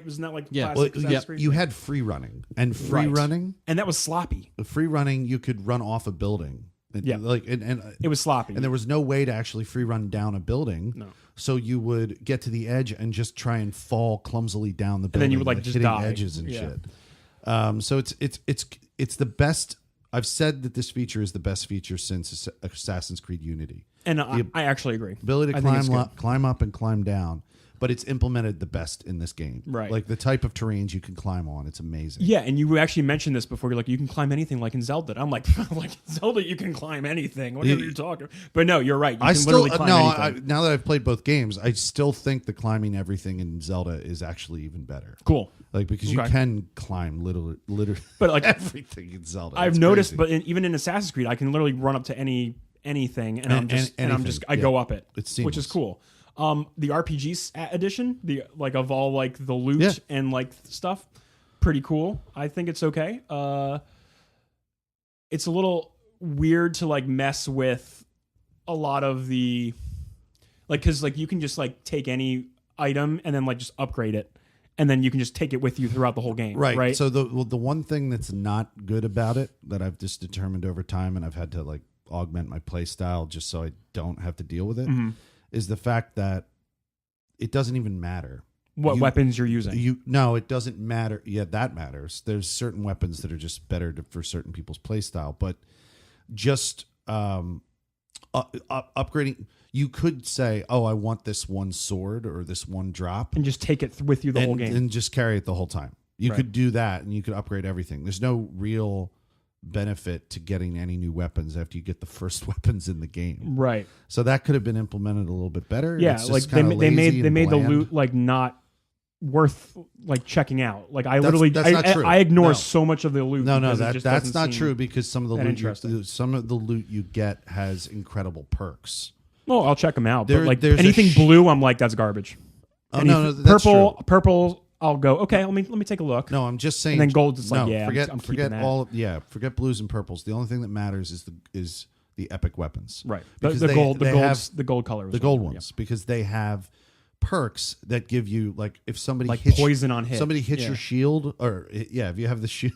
Wasn't that like Yeah. classic Well, Assassin's yeah, Creed? you had free running and free Right. running. and that was sloppy. Free running, you could run off a building. Yeah. and It was sloppy. and there was no way to actually free run down a building. No. So you would get to the edge and just try and fall clumsily down the building. then you would, like, just hitting die. edges and Yeah. shit. So it's the best. I've said that this feature is the best feature since Assassin's Creed Unity. and I actually agree. Ability to I think it's climb up and climb down, but it's implemented the best in this game. Right. Like the type of terrains you can climb on, it's amazing. Yeah, and you actually mentioned this before. You're like, you can climb anything, like in Zelda. I'm like, like Zelda, you can climb anything. What are you talking? But no, you're right. You I can still literally climb anything. now that I've played both games, I still think the climbing everything in Zelda is actually even better. Cool. Like because you Okay. can climb literally But like everything in Zelda. I've It's noticed, crazy. but even in Assassin's Creed, I can literally run up to anything, and I'm just anything, I yeah. go up it, It's which is seamless. cool. The RPG edition, the like of all like the loot Yeah. and like stuff, pretty cool. I think it's okay. It's a little weird to like mess with a lot of the like because like you can just like take any item and then like just upgrade it. And then you can just take it with you throughout the whole game. right. Right. So the one thing that's not good about it that I've just determined over time, and I've had to like augment my play style just so I don't have to deal with it, Mm-hmm. is the fact that it doesn't even matter. What weapons you're using? No, it doesn't matter. Yeah, that matters. There's certain weapons that are just better for certain people's play style, but just upgrading. You could say, "Oh, I want this one sword or this one drop," and just take it with you the whole game. and just carry it the whole time. You Right. could do that, and you could upgrade everything. There's no real benefit to getting any new weapons after you get the first weapons in the game. Right. So that could have been implemented a little bit better. Yeah, It's just like kinda they lazy made and the bland. loot like not worth like checking out. Like I That's literally not true. I ignore No. so much of the loot. No, because it that's just doesn't not seem true because some of the that loot, interesting. some of the loot you get has incredible perks. Oh, I'll check them out. There- but like there's a anything blue, I'm like that's garbage. Oh no, Anything- that's purple, true. purple. I'll go. Okay, let me take a look. No, I'm just saying. And then gold's just like, no, yeah, forget I'm keeping forget that. all. Yeah, forget blues and purples. The only thing that matters is the epic weapons. Right. Because The they- gold. they have The gold color. Was the gold one, ones because they have perks that give you like if somebody Like hits poison on hit. somebody hits Yeah. your shield or yeah, if you have the shield,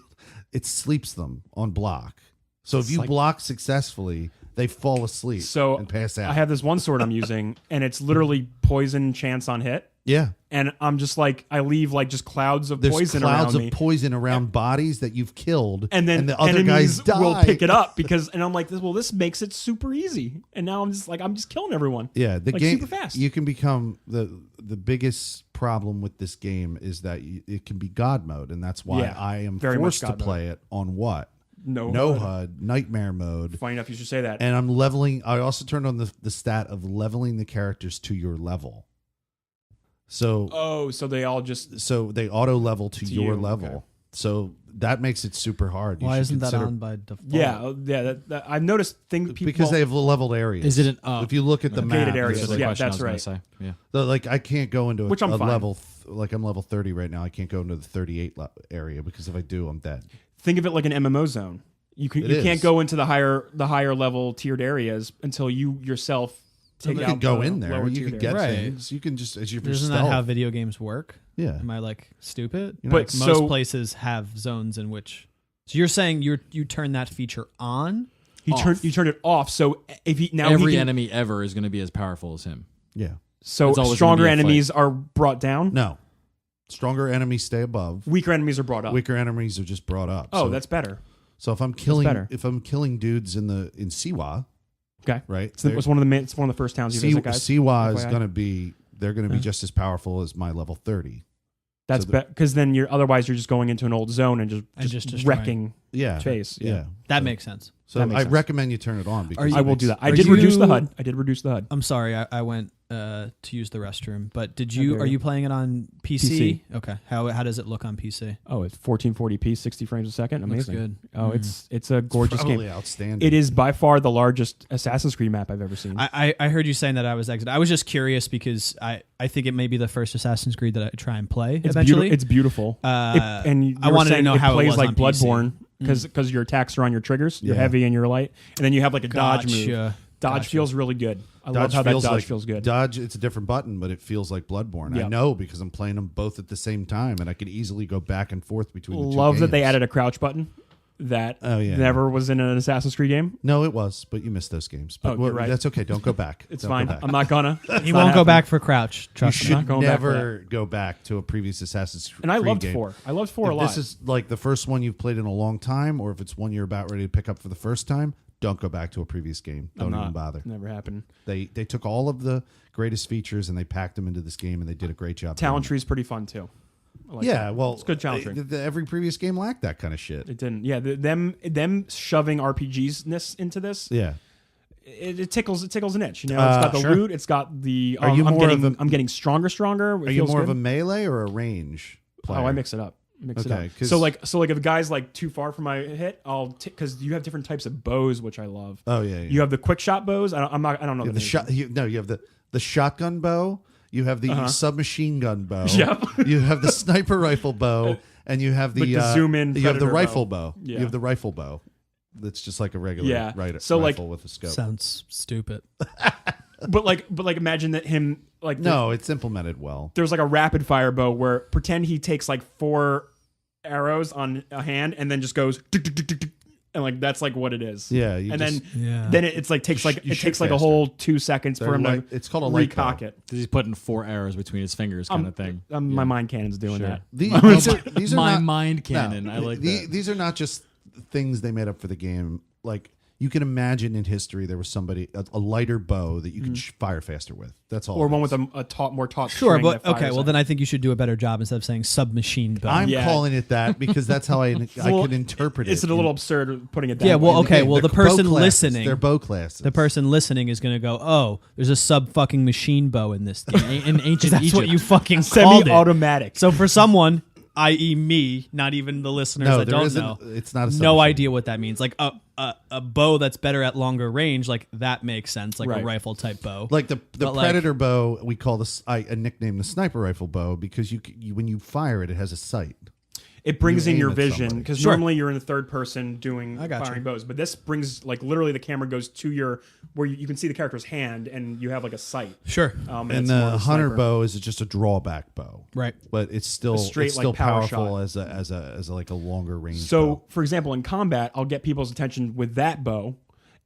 it sleeps them on block. So if It's you like- block successfully, they fall asleep So and pass out. I have this one sword I'm using, and it's literally poison chance on hit. yeah. And I'm just like I leave like just clouds of There's poison clouds around of me. poison around bodies that you've killed, And then the other enemies guys die. will pick it up because, and I'm like, this makes it super easy. And now I'm just killing everyone. Yeah, the like, game super fast. You can become the biggest problem with this game is that it can be God mode, and that's why Yeah, I am very much forced to God mode. play it on what No HUD nightmare mode. Funny enough, you should say that. And I'm leveling. I also turned on the stat of leveling the characters to your level. So So they all just so they auto level to your you, level. okay. So that makes it super hard. You Why should isn't that consider- on by default? that I've noticed things people Because they have leveled areas. Is it an if you look at the gated map, areas, it's That's like- the yeah, question that's I right. was gonna say. Yeah. So, like I can't go into Which a I'm fine. level like I'm level 30 right now. I can't go into the 38 area because if I do, I'm dead. think of it like an MMO zone. You It can't is. go into the higher level tiered areas until you yourself take You out can go the in there. lower You tiered can get areas. Right. things. You can just as you're Isn't that stealth. how video games work? Yeah. Am I like stupid? You're But not- Most so places have zones in which. So you're saying you turn that feature on? you turn it off. So if he now Every he can, enemy ever is going to be as powerful as him. yeah. so It's always stronger gonna be a enemies are brought down. No. Stronger enemies stay above. Weaker enemies are brought up. Weaker enemies are just brought up. Oh, so, that's better. so if I'm better. killing dudes in Siwa, Okay, right? it's one of the first towns you visit, guys. Siwa is FYI. going to be they're going to be just as powerful as my level 30. That's so because then you're just going into an old zone and just destroying. wrecking Yeah. face. Yeah. That makes sense. So That makes I sense. recommend you turn it on because you- I will do that. I Are did reduce the you- HUD. I did reduce the HUD. I'm sorry, I went to use the restroom. But How are dare you you. playing it on PC? Okay. How does it look on PC? Oh, it's 1440p, 60 frames a second. Looks Amazing. good. Oh, it's a gorgeous probably game. outstanding. It is by far the largest Assassin's Creed map I've ever seen. I heard you saying that I was exited. I was just curious because I think it may be the first Assassin's Creed that I try and play It's eventually. It's beautiful. And you I were wanted to saying know it how it plays was like on PC. Bloodborne because your attacks are on your triggers. You're Yeah. heavy and you're light, and then you have like a dodge move. Gotcha. Dodge Gotcha. feels really good. I love how that dodge feels good. Dodge, it's a different button, but it feels like Bloodborne. I Yeah. know because I'm playing them both at the same time, and I could easily go back and forth between the two Love that they games. added a crouch button that Oh, yeah. never was in an Assassin's Creed game. No, it was, but you missed those games. But Oh, you're right. that's okay. Don't go back. It's Don't fine. Go back. I'm not gonna. He won't go back for Crouch. You Trust me. should not going back for never go back to a previous Assassin's Creed And I loved game. 4. I loved 4 a If lot. this is like the first one you've played in a long time, or if it's one you're about ready to pick up for the first time, don't go back to a previous game. I'm Don't even not. bother. Never happened. They took all of the greatest features and they packed them into this game, and they did a great job. Talent doing Tree's pretty fun too. I like it. Yeah, that. well, it's good talent tree. every previous game lacked that kind of shit. It didn't. Yeah, them shoving RPGs-ness into this. Yeah. It tickles an itch. You know, it's got the Sure. loot. It's got the. Are you I'm more getting of a- I'm getting stronger. It Are you feels more of good. a melee or a range player? Oh, I mix it up. Okay, 'cause- So like if a guy's like too far from my hit, I'll because you have different types of bows, which I love. Oh yeah. You have the quick shot bows. I don't know. You have the the names. shot. You have the shotgun bow. You have the submachine gun bow. Yep. You have the sniper rifle bow, and you have the, Like the zoom in You have the predator rifle bow. bow. Yeah. You have the rifle bow. That's just like a regular Yeah. rifle So, like- with a scope. Sounds stupid. But like imagine that him like No, it's implemented well. there's like a rapid fire bow where pretend he takes like 4 arrows on a hand and then just goes tick, tick, tick, tick, tick, and like that's like what it is. Yeah, you and just- then it's like takes like You it shoot takes like a faster. whole 2 seconds for They're him like- to it's called a light bow. recock it. He's putting 4 arrows between his fingers, kind of thing. My mind cannon's doing Sure. that. These are My not, mind cannon. I like that. These are not just things they made up for the game. Like you can imagine in history, there was somebody a lighter bow that you can fire faster with. That's all. Or it one is. with a taut, more taut. Sure, string but that fires okay. Well, it. then I think you should do a better job instead of saying submachine bow. I'm Yeah. calling it that because that's how I Well, could interpret it. It's a little absurd putting it that Yeah, way. well, okay. Well, the bow person classes, listening, they're bow classes. the person listening is going to go, "Oh, there's a sub fucking machine bow in this game." In ancient That's Egypt. what you fucking called it. Semi-automatic. So for someone, i.e., me, not even the listeners No, that there don't isn't- know, it's not a no submachine. idea what that means. Like a bow that's better at longer range, like that makes sense, like a Right. rifle type bow. Like the But, like- predator bow, we call this. I nickname the sniper rifle bow because you when you fire it, it has a sight. It brings You in aim your at vision somebody. because Sure. normally you're in the third person doing I got firing you. bows, but this brings like literally the camera goes to your where you can see the character's hand and you have like a sight. Sure, And And it's more of the a hunter sniper. bow is just a drawback bow, right. but it's still straight, it's still like, power powerful shot. as a like a longer range. So, bow. for example, in combat, I'll get people's attention with that bow,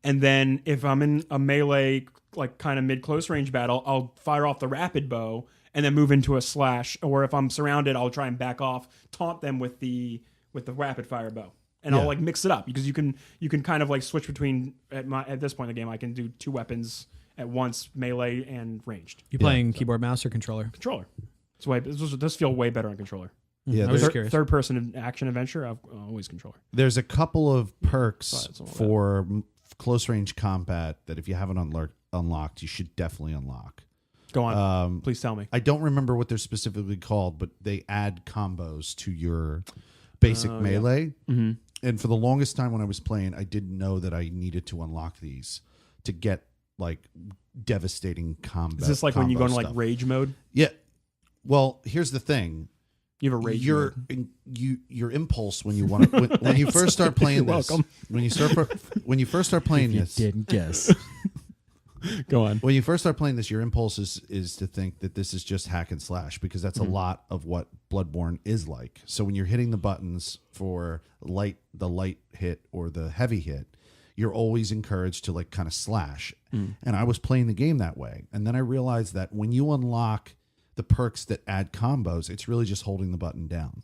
and then if I'm in a melee, like kind of mid close range battle, I'll fire off the rapid bow and then move into a slash. Or if I'm surrounded, I'll try and back off, taunt them with the rapid fire bow, and Yeah. I'll like mix it up because you can kind of like switch between at this point in the game. I can do 2 weapons at once, melee and ranged. You playing keyboard, mouse, or controller? Controller. It's way this does feel way better on controller. yeah, I was there's, curious. Third person action adventure, I've always controller. there's a couple of perks That's all for close range combat that if you haven't unlocked, you should definitely unlock. Go on, please tell me. I don't remember what they're specifically called, but they add combos to your basic melee. Mm-hmm. And for the longest time when I was playing, I didn't know that I needed to unlock these to get like devastating combat. Is this like when you go combo into like stuff. rage mode? Yeah. Well, here's the thing. You have a rage mode. Your impulse when you want to, when you first start playing You're this, welcome. when you first start playing You this, didn't guess. Go on. when you first start playing this, your impulse is to think that this is just hack and slash because that's a lot of what Bloodborne is like. So when you're hitting the buttons for the light hit or the heavy hit, you're always encouraged to like kind of slash. And I was playing the game that way. And then I realized that when you unlock the perks that add combos, it's really just holding the button down.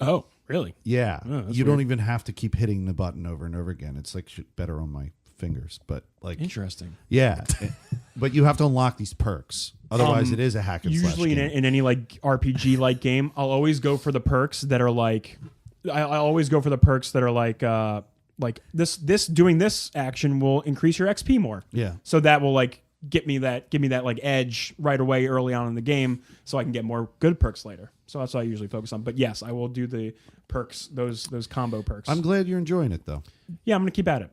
Oh, really? Yeah. Oh, that's you don't weird. even have to keep hitting the button over and over again. It's like better on my fingers, but like Interesting. yeah, but you have to unlock these perks. Otherwise, it is a hack and slash Usually game. in any like RPG like game, I'll always go for the perks that are like I always go for the perks that are like this doing this action will increase your XP more. Yeah. So that will like give me that like edge right away early on in the game so I can get more good perks later. So that's what I usually focus on. But yes, I will do the perks, those combo perks. I'm glad you're enjoying it though. Yeah, I'm gonna keep at it.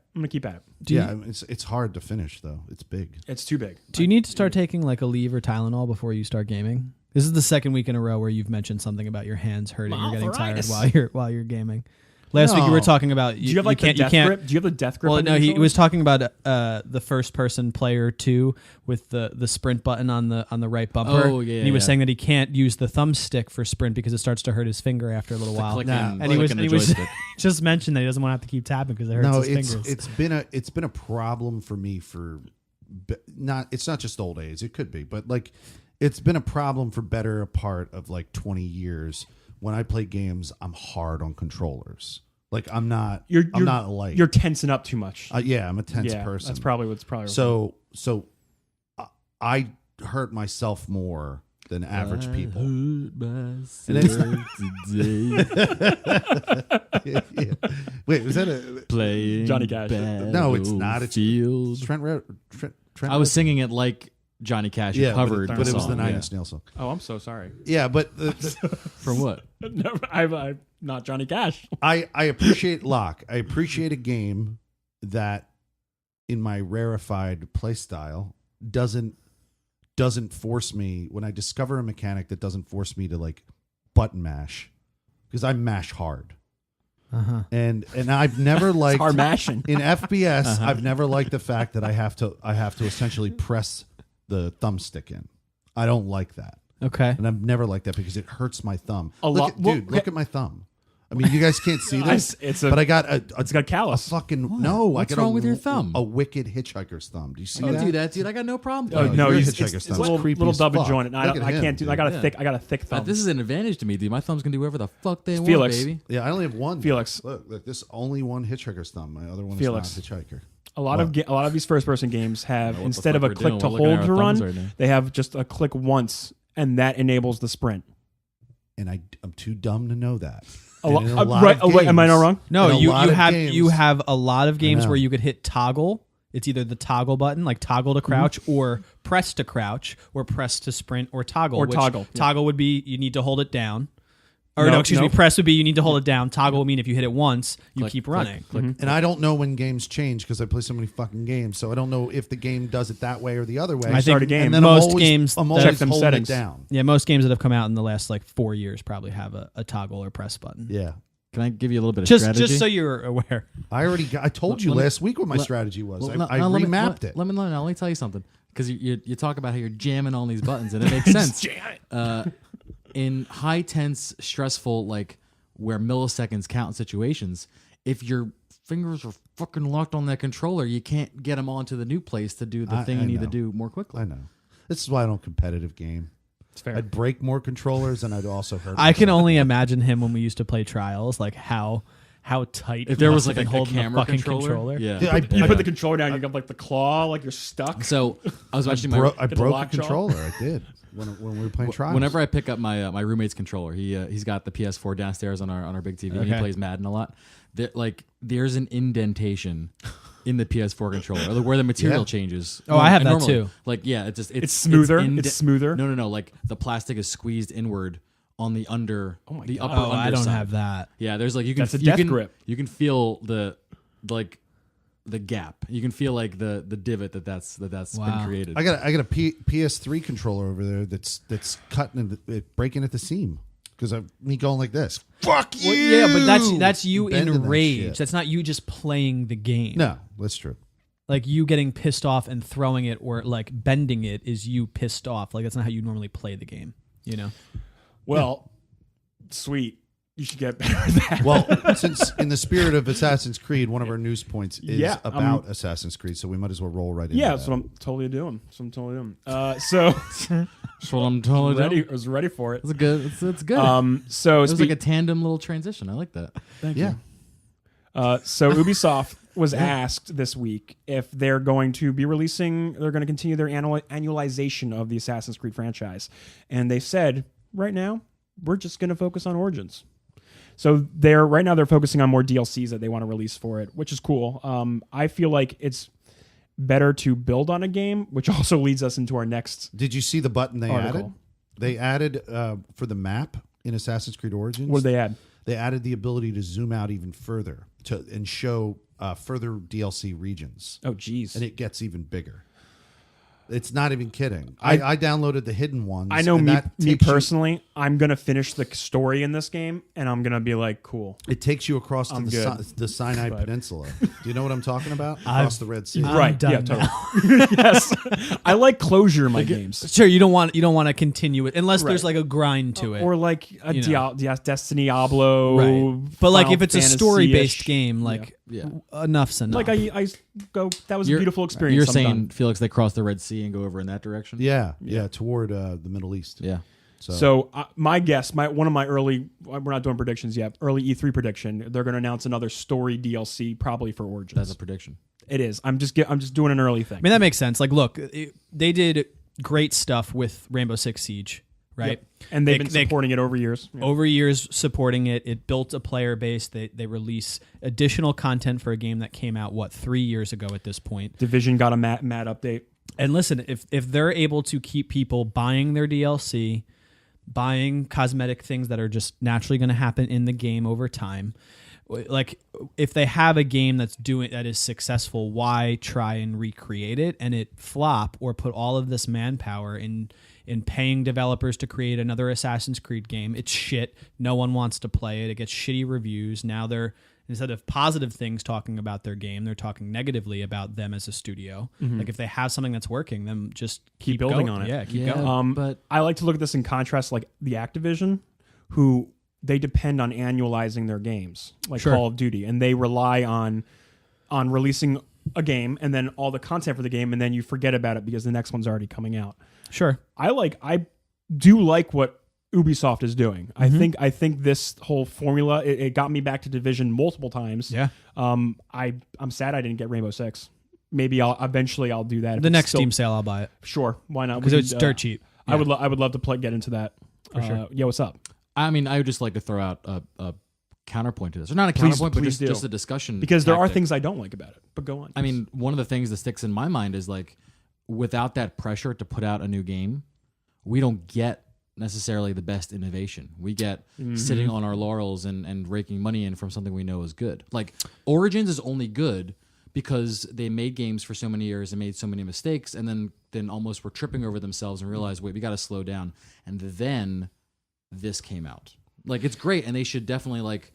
It's hard to finish though. It's big. It's too big. Do you need to start taking like a leave or Tylenol before you start gaming? This is the second week in a row where you've mentioned something about your hands hurting or getting tired while you're gaming. Last week you were talking about Do you have like the death grip? Do you have the death grip? Well, on no, your he controller? was talking about the first person player 2 with the sprint button on the right bumper. Oh, yeah, And he was yeah. saying that he can't use the thumbstick for sprint because it starts to hurt his finger after a little while. clicking- And he was clicking the joystick. just mentioned that he doesn't want to have to keep tapping because it hurts No, his fingers. it's been a problem for me for it's not just old age. It could be, but like it's been a problem for better a part of like 20 years. When I play games, I'm hard on controllers. Like I'm not light. You're tensing up too much. Yeah, I'm a tense yeah, person. That's probably what's probably So I hurt myself more than average people. Yeah. Wait, was that a Playing Johnny Cash. No, it's not. It's Battlefield. Trent I was singing it like Johnny Cash yeah, covered but the it was the song, Nine yeah. Inch Nails song. Oh, I'm so sorry. Yeah, but From what? No, I'm not Johnny Cash. I appreciate Locke. I appreciate a game that, in my rarefied play style, doesn't force me when I discover a mechanic that doesn't force me to like button mash because I mash hard. And I've never liked Hard mashing. in FPS. I've never liked the fact that I have to essentially press the thumbstick in. I don't like that. Okay. And I've never liked that because it hurts my thumb. A Look lot- at, well, dude, look at my thumb. I mean, you guys can't see this, but I got it's got callus. fucking no. What's I got wrong with your thumb? A wicked hitchhiker's thumb. Do you see I that? can do that, dude. I got no problem. Oh, no, your it's hitchhiker's a thumb's little, creepy little as double fuck. jointed. I Look at him, can't do. dude. I got a thick thumb. This is an advantage to me, dude. My thumbs can do whatever the fuck they Felix. want, baby. Yeah, I only have one. Felix. Look, this only one hitchhiker's thumb. My other one Felix. is not hitchhiker. A lot of these first person games have what the instead fuck of a we're click doing. to We're looking at hold to our thumbs run, right now. they have just a click once, and that enables the sprint. And I'm too dumb to know that. Right? And in a lot Right? of Oh, wait, am I not games- wrong? No, in a you lot of have games- you have a lot of games know. where you could hit toggle. It's either the toggle button, like toggle to crouch, or press to crouch, or press to sprint, or toggle. Or which toggle, yeah. Toggle would be you need to hold it down. Or No, no, excuse me. no. Press would be you need to hold it down. Toggle would mean if you hit it once, you Click, keep click, running. click. And I don't know when games change because I play so many fucking games. So I don't know if the game does it that way or the other way. I Start think a game. And then most I'm always, games I'm that- always Check them holding settings. it down. Yeah, most games that have come out in the last like 4 years probably have a toggle or press button. Yeah. Can I give you a little bit of Just strategy? so you're aware. I told you Let me- last week what my let- strategy was. Well, I no, let me- remapped it. Let me tell you something. Because you talk about how you're jamming on these buttons, and it makes sense. Jam it. In high tense, stressful, like where milliseconds count in situations, if your fingers are fucking locked on that controller, you can't get them onto the new place to do the thing I you need to know. do more quickly. I know. This is why I don't competitive game. It's fair. I'd break more controllers and I'd also hurt I can myself. only imagine him when we used to play trials, like how tight. If there he was must like have a been holding the camera fucking controller, yeah. Yeah, You put the controller down, you got like the claw, like you're stuck. So I was watching I the broke a lockjaw. controller. I did when we were playing trials. Whenever I pick up my roommate's controller, he's got the PS4 downstairs on our big TV. And he Okay. plays Madden a lot. There's an indentation in the PS4 controller where the material Yeah. changes. Oh, I have And that normally, too. Like it's smoother. inde- It's smoother. No. Like the plastic is squeezed inward on the my the God. upper Oh, I don't underside. have that. Yeah, there's like you can That's a you death can, grip. You can feel the gap. You can feel like the divot that's Wow. been created. I got a PS3 controller over there that's cutting breaking at the seam because of me going like this. Fuck you. Well, yeah, but that's you Bending in that rage. shit. That's not you just playing the game. No, that's true. Like you getting pissed off and throwing it or like bending it is you pissed off. Like that's not how you normally play the game. You know. Well, sweet. You should get better at that. Well, since in the spirit of Assassin's Creed, one of our news points is Yeah, about Assassin's Creed, so we might as well roll right into yeah, that. that's what I'm totally doing. So That's what I'm totally I was ready for it. It's good. It's good. So it was speak- like a tandem little transition. I like that. yeah. So Ubisoft was asked this week if they're going to continue their annualization of the Assassin's Creed franchise. And they said, right now, we're just going to focus on Origins. So they're focusing on more DLCs that they want to release for it, which is cool. I feel like it's better to build on a game, which also leads us into our next Did you see the button they article. added? They added for the map in Assassin's Creed Origins. What did they add? They added the ability to zoom out even further and show further DLC regions, Oh, geez. and it gets even bigger. It's not even kidding. I downloaded the hidden ones. I know and me that takes you- personally, I'm going to finish the story in this game, and I'm going to be like, cool. It takes you across to I'm the, good. the Sinai But- Peninsula. Do you know what I'm talking about? Across the Red Sea. I'm Right, done yeah, now. totally. Yes. I like closure in my games. Sure, you don't want to continue it unless there's Right. like a grind to it. Or like a You know. Destiny Diablo. right. But like Final if it's a Fantasy-ish. story-based game, like Yeah. enough's enough. Like I go, that was a You're- beautiful experience. You're I'm saying, done. Felix, they cross the Red Sea and go over in that direction? Yeah, toward the Middle East. Yeah. So my guess, one of my early, we're not doing predictions yet, early E3 prediction, they're going to announce another story DLC probably for Origins. That's a prediction. It is. I'm just doing an early thing. I mean, that makes sense. Like, look, they did great stuff with Rainbow Six Siege, right? Yep. And they've been supporting it over years. Yeah. Over years supporting it. It built a player base. They release additional content for a game that came out, 3 years ago at this point. Division got a mad update. And listen, if they're able to keep people buying their DLC, buying cosmetic things that are just naturally going to happen in the game over time, like if they have a game that is successful, why try and recreate it and it flop or put all of this manpower in paying developers to create another Assassin's Creed game? It's shit. No one wants to play it. It gets shitty reviews. Now they're, instead of positive things talking about their game, they're talking negatively about them as a studio. Like if they have something that's working, then just keep building going. on it. Yeah, keep Yeah. going. But I like to look at this in contrast, like the Activision, who they depend on annualizing their games, like Sure. Call of Duty, and they rely on releasing a game and then all the content for the game, and then you forget about it because the next one's already coming out. Sure. I do like what Ubisoft is doing. I think this whole formula it got me back to Division multiple times. Yeah. I'm sad I didn't get Rainbow Six. Maybe I'll do that. if The it's next still- Steam sale, I'll buy it Sure, why not? because We it's could, dirt cheap. I would love to get into that for sure. Yeah, what's up? I mean, I would just like to throw out a counterpoint to this, or not a counterpoint, but please do. just a discussion. Because there are tactic. things I don't like about it. But go on. I mean, one of the things that sticks in my mind is like, without that pressure to put out a new game, we don't get necessarily the best innovation. We get sitting on our laurels and raking money in from something we know is good. Like Origins is only good because they made games for so many years and made so many mistakes, and then almost were tripping over themselves and realized, wait, we got to slow down. And then this came out. Like it's great, and they should definitely like.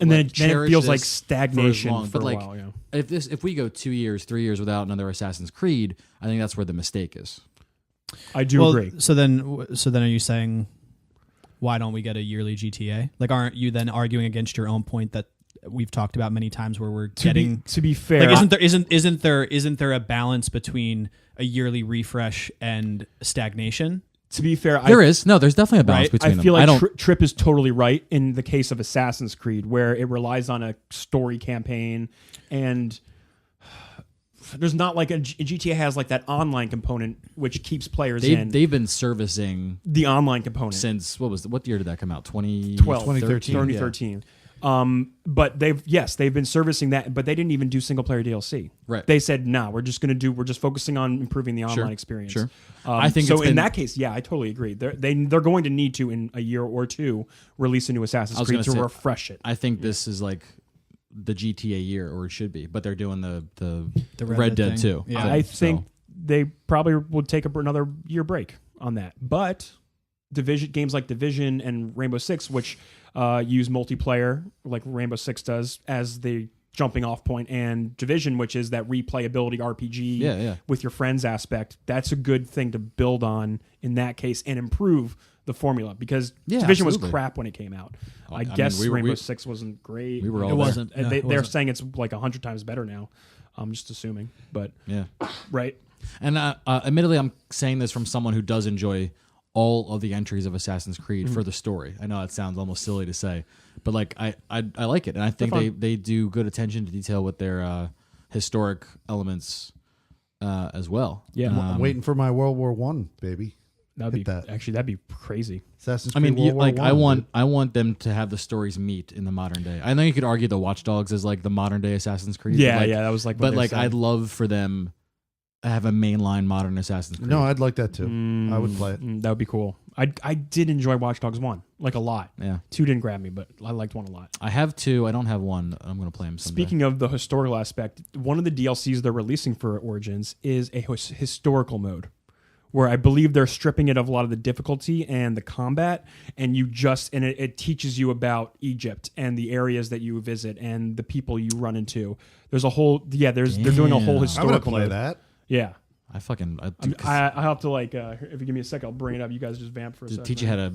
and then it cherish feels like this stagnation for as long. for But a like, while. Yeah. if we go 2 years, 3 years without another Assassin's Creed, I think that's where the mistake is. I do agree. So then are you saying why don't we get a yearly GTA? Like, aren't you then arguing against your own point that we've talked about many times where we're getting To be fair, like isn't there a balance between a yearly refresh and stagnation? to be fair, There's definitely a balance Right. between I feel them. like Trip is totally right in the case of Assassin's Creed, where it relies on a story campaign, and there's not like GTA has like that online component which keeps players in. they've been servicing The online component since what year did that come out? 2013. 2013. But they've been servicing that, but they didn't even do single player DLC. Right. They said, "No, we're just focusing on improving the online experience." Sure. I think so. it's been- In that case, yeah, I totally agree. They're going to need to in a year or two release a new Assassin's was Creed gonna to say, refresh it. I think this is like the GTA year, or it should be, but they're doing the The Red Dead thing. 2. Yeah. I think they probably would take another year break on that. But games like Division and Rainbow Six, which use multiplayer like Rainbow Six does as the jumping off point, and Division, which is that replayability RPG with your friends aspect, that's a good thing to build on in that case and improve the formula, because Division was crap when it came out. I guess mean, Rainbow Six wasn't great. We were all It there. wasn't. And No, it they're wasn't. saying it's like 100 times better now. I'm just assuming, but Yeah. right. And admittedly, I'm saying this from someone who does enjoy all of the entries of Assassin's Creed for the story. I know it sounds almost silly to say, but like I like it, and I think they do good attention to detail with their historic elements as well. Yeah. I'm waiting for my World War One, baby. That'd Hit be that. that'd be crazy. Assassin's I Creed mean, World War like One, I want them to have the stories meet in the modern day. I know you could argue the Watch Dogs is like the modern day Assassin's Creed. Yeah, but like, yeah, that was like. But like, I'd love for them to have a mainline modern Assassin's Creed. No, I'd like that too. I would play it. That would be cool. I did enjoy Watch Dogs 1 like a lot. Yeah, 2 didn't grab me, but I liked 1 a lot. I have 2. I don't have 1. I'm gonna play them someday. Speaking of the historical aspect, one of the DLCs they're releasing for Origins is a historical mode, where I believe they're stripping it of a lot of the difficulty and the combat, and it teaches you about Egypt and the areas that you visit and the people you run into. There's a whole they're doing a whole Damn. I'm gonna historical play mode. that. Yeah. I fucking I have to if you give me a sec, I'll bring it up. You guys just vamp for a second. teach you how to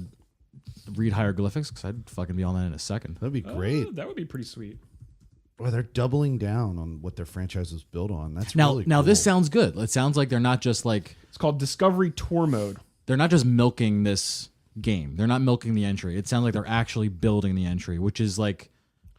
read hieroglyphics, because I'd fucking be on that in a second. That'd be great. That would be pretty sweet. Well, they're doubling down on what their franchise was built on. That's Now, really now cool. this sounds good. It sounds like they're not just like It's called Discovery Tour Mode. they're not just milking this game. They're not milking the entry. It sounds like they're actually building the entry, which is like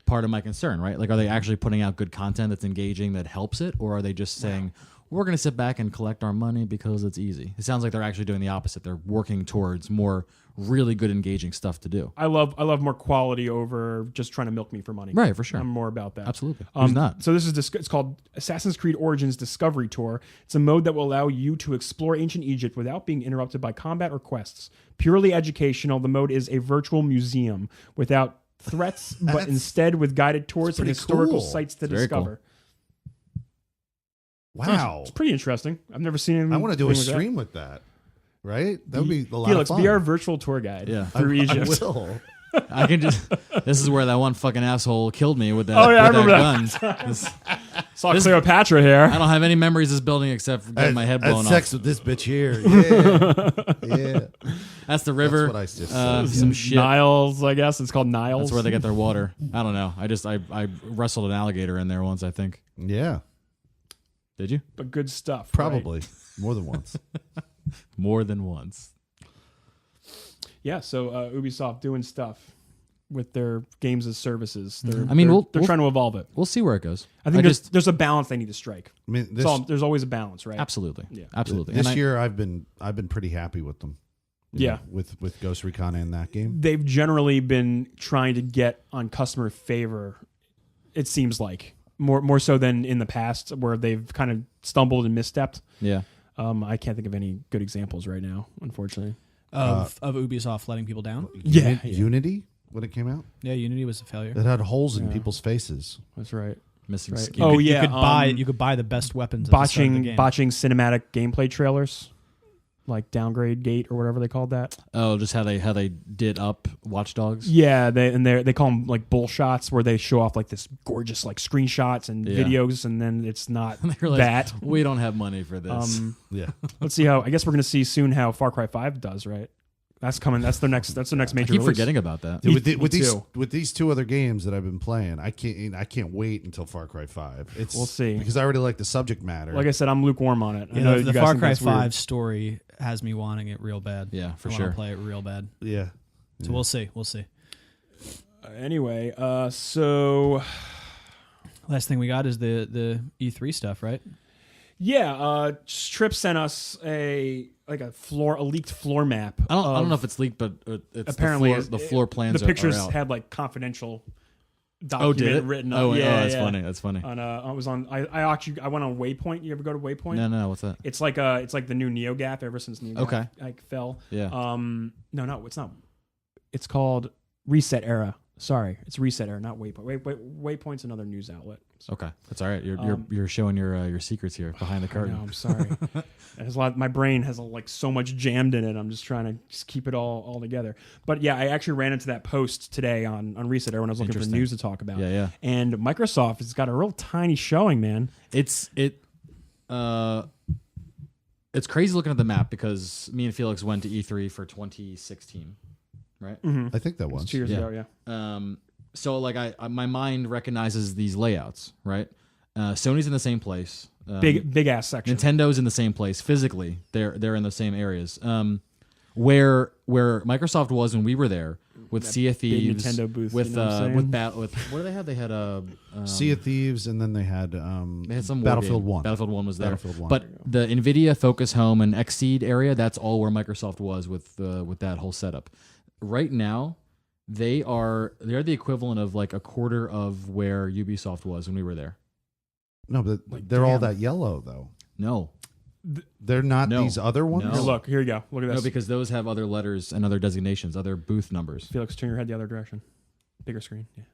part of my concern, right? Like, are they actually putting out good content that's engaging that helps it, or are they just saying we're going to sit back and collect our money because it's easy? It sounds like they're actually doing the opposite. They're working towards more really good, engaging stuff to do. I love more quality over just trying to milk me for money. Right, for sure. I'm more about that. Absolutely. Who's not? So this is it's called Assassin's Creed Origins Discovery Tour. It's a mode that will allow you to explore ancient Egypt without being interrupted by combat or quests. Purely educational, the mode is a virtual museum without threats, but instead with guided tours and pretty historical cool. sites to Very cool. discover. Wow. It's pretty interesting. I've never seen anything. I want to do a like that. stream with that. Right? That would be a lot Felix, of fun. be our virtual tour guide through Egypt. I will. I can just. This is where that one fucking asshole killed me with that. Oh, yeah, I with remember that gun. Saw Cleopatra here. I don't have any memories of this building except for getting my head blown off. Sex with this bitch here. Yeah. Yeah. That's the river. That's what I just said. Some shit. Niles, I guess it's called Niles. That's where they get their water. I don't know. I wrestled an alligator in there once, I think. Yeah. Did you? But good stuff. Probably. Right? More than once. More than once. Yeah. So Ubisoft doing stuff with their games as services. They're, I mean, they're trying to evolve it. We'll see where it goes. I think there's a balance they need to strike. I mean, There's always a balance, right? Absolutely. Yeah. Absolutely. This year I've been pretty happy with them. You Yeah. know, with Ghost Recon and that game. They've generally been trying to get on customer favor. It seems like more so than in the past, where they've kind of stumbled and misstepped. Yeah. I can't think of any good examples right now, unfortunately. Of Ubisoft letting people down. Yeah. Unity when it came out, Yeah, Unity was a failure. it had holes in Yeah. people's faces. That's right. Missing Right. skin. Oh, yeah, You could buy the best weapons. At the start of the game. botching cinematic gameplay trailers, like Downgrade Gate or whatever they called that. Oh, just how they did up Watch Dogs. Yeah, they call them like bull shots, where they show off like this gorgeous like screenshots and Yeah. videos, and then it's not They realized, that. we don't have money for this. Yeah. Let's see how. I guess we're gonna see soon how Far Cry 5 does. Right, that's coming. That's the next. That's the next I major. keep release. forgetting about that. With, Me too. with these two other games that I've been playing, I can't wait until Far Cry 5. We'll see. Because I already like the subject matter. Like I said, I'm lukewarm on it. I You know know, you the guys Far think Cry that's weird. 5 story has me wanting it real bad. Yeah, for I sure. want to play it real bad. yeah. So we'll see. We'll see. Anyway, so Last thing we got is the E3 stuff, right? yeah, Trip sent us a leaked floor map. I don't know if it's leaked, but it's apparently the floor plans. The pictures are out. had like confidential Oh, document did it? written up. Oh, yeah, that's yeah. funny. That's funny. On I was on. I actually went on Waypoint. You ever go to Waypoint? No, what's that? It's like the new NeoGAF ever since NeoGAF Okay. like fell. Yeah. No, it's not. It's called Reset Era. Sorry, it's Reset Era, not Waypoint. Waypoint's another news outlet. Okay, that's all right. You're showing your secrets here behind the curtain. No, I'm sorry. There's a lot. My brain has like so much jammed in it. I'm just trying to just keep it all together. But yeah, I actually ran into that post today on Reset Era when I was looking for Interesting. news to talk about. Yeah. And Microsoft has got a real tiny showing, man. It's crazy looking at the map because me and Felix went to E3 for 2016, right? I think that was. 2 years Yeah. ago, yeah. So like I my mind recognizes these layouts, right? Sony's in the same place. Big ass section. Nintendo's in the same place physically. They're in the same areas. Where Microsoft was when we were there with Sea of big Thieves, Nintendo booth, with you know what I'm saying? with what do they have? They had Sea of Thieves, and then they had some war Battlefield game. 1. Battlefield 1 was there. Battlefield 1. But the Nvidia Focus Home and Exceed area, that's all where Microsoft was with that whole setup. Right now, they're the equivalent of like a quarter of where Ubisoft was when we were there. No, but they're all that yellow, though. No. They're not No. these other ones? No. Here, look, here you go. Look at this. No, because those have other letters and other designations, other booth numbers. Felix, turn your head the other direction. Bigger screen. Yeah.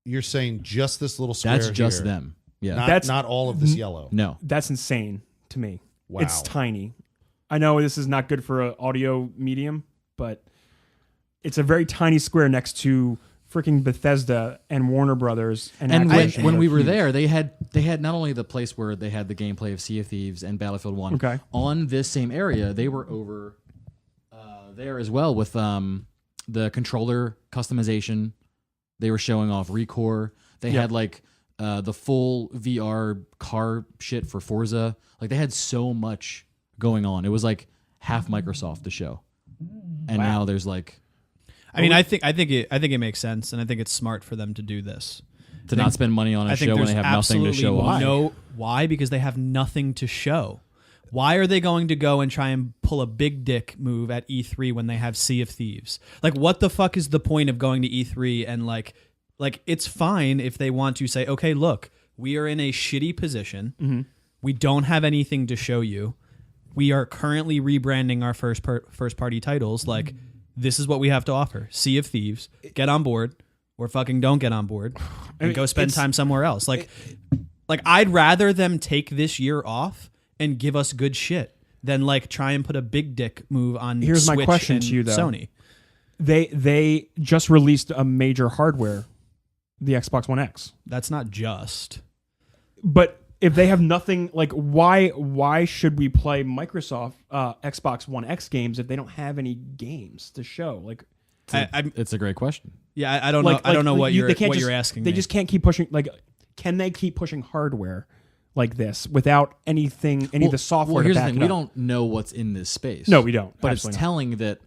You're saying just this little square That's just here, them. Yeah. Not, not all of this yellow. No. That's insane to me. Wow. It's tiny. I know this is not good for an audio medium, but it's a very tiny square next to freaking Bethesda and Warner Brothers and Activision. when we were Huge. there, they had not only the place where they had the gameplay of Sea of Thieves and Battlefield 1. Okay. On this same area, they were over there as well with the controller customization. They were showing off Recore. They had like the full VR car shit for Forza. Like they had so much going on. It was like half Microsoft the show, and now there's like I mean, I think it makes sense, and I think it's smart for them to do this. to not spend money on a I think show when there's they have nothing to show absolutely off. Why? Because they have nothing to show. Why are they going to go and try and pull a big dick move at E3 when they have Sea of Thieves? Like, what the fuck is the point of going to E3 and like it's fine if they want to say, okay, look, we are in a shitty position. Mm-hmm. We don't have anything to show you. We are currently rebranding our first party titles. Like, this is what we have to offer. Sea of Thieves, get on board, or fucking don't get on board, and go spend time somewhere else. Like I'd rather them take this year off and give us good shit than like try and put a big dick move on. Here's my Switch question and to you, though. Sony. They just released a major hardware, the Xbox One X. That's not just. But if they have nothing, like why should we play Microsoft Xbox One X games if they don't have any games to show? Like, It's a great question. Yeah, I don't know. I don't know what you're asking. They me. just can't keep pushing. Like, can they keep pushing hardware like this without any of the software? Well, here's to the back thing: it we up? don't know what's in this space. No, we don't. But Absolutely it's not. telling that,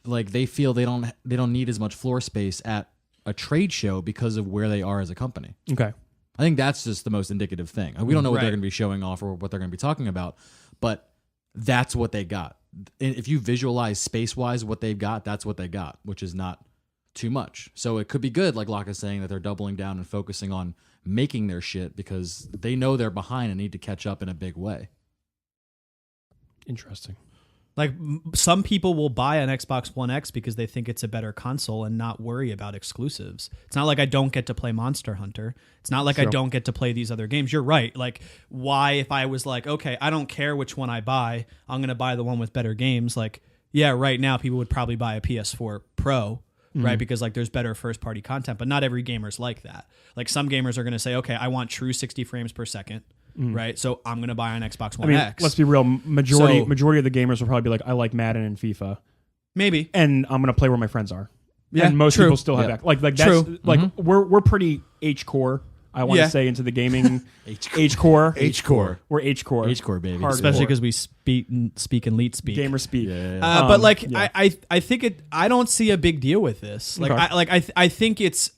like, they feel they don't need as much floor space at a trade show because of where they are as a company. Okay. I think that's just the most indicative thing. We don't know what they're Right. going to be showing off or what they're going to be talking about, but that's what they got. And if you visualize space-wise what they've got, that's what they got, which is not too much. So it could be good, like Locke is saying, that they're doubling down and focusing on making their shit because they know they're behind and need to catch up in a big way. Interesting. Like some people will buy an Xbox One X because they think it's a better console and not worry about exclusives. It's not like I don't get to play Monster Hunter. It's not like I don't get to play these other games. You're right. Like, why, if I was like, okay, I don't care which one I buy, I'm going to buy the one with better games. Like, yeah, right now people would probably buy a PS4 Pro, right? Because like there's better first party content, but not every gamer's like that. Like some gamers are going to say, okay, I want true 60 frames per second. Right, so I'm gonna buy an Xbox One X. Let's be real. Majority of the gamers will probably be like, I like Madden and FIFA, Maybe, and I'm gonna play where my friends are. Yeah, and most true. people still have Yeah. that. Like that's True. like we're pretty H core. I want to Yeah. say into the gaming H core. H-core. We're H core. H-core, baby. Hardcore. especially because we speak in leet speak. gamer speak. Yeah. But like yeah. I think it. I don't see a big deal with this. Like Okay. I think it's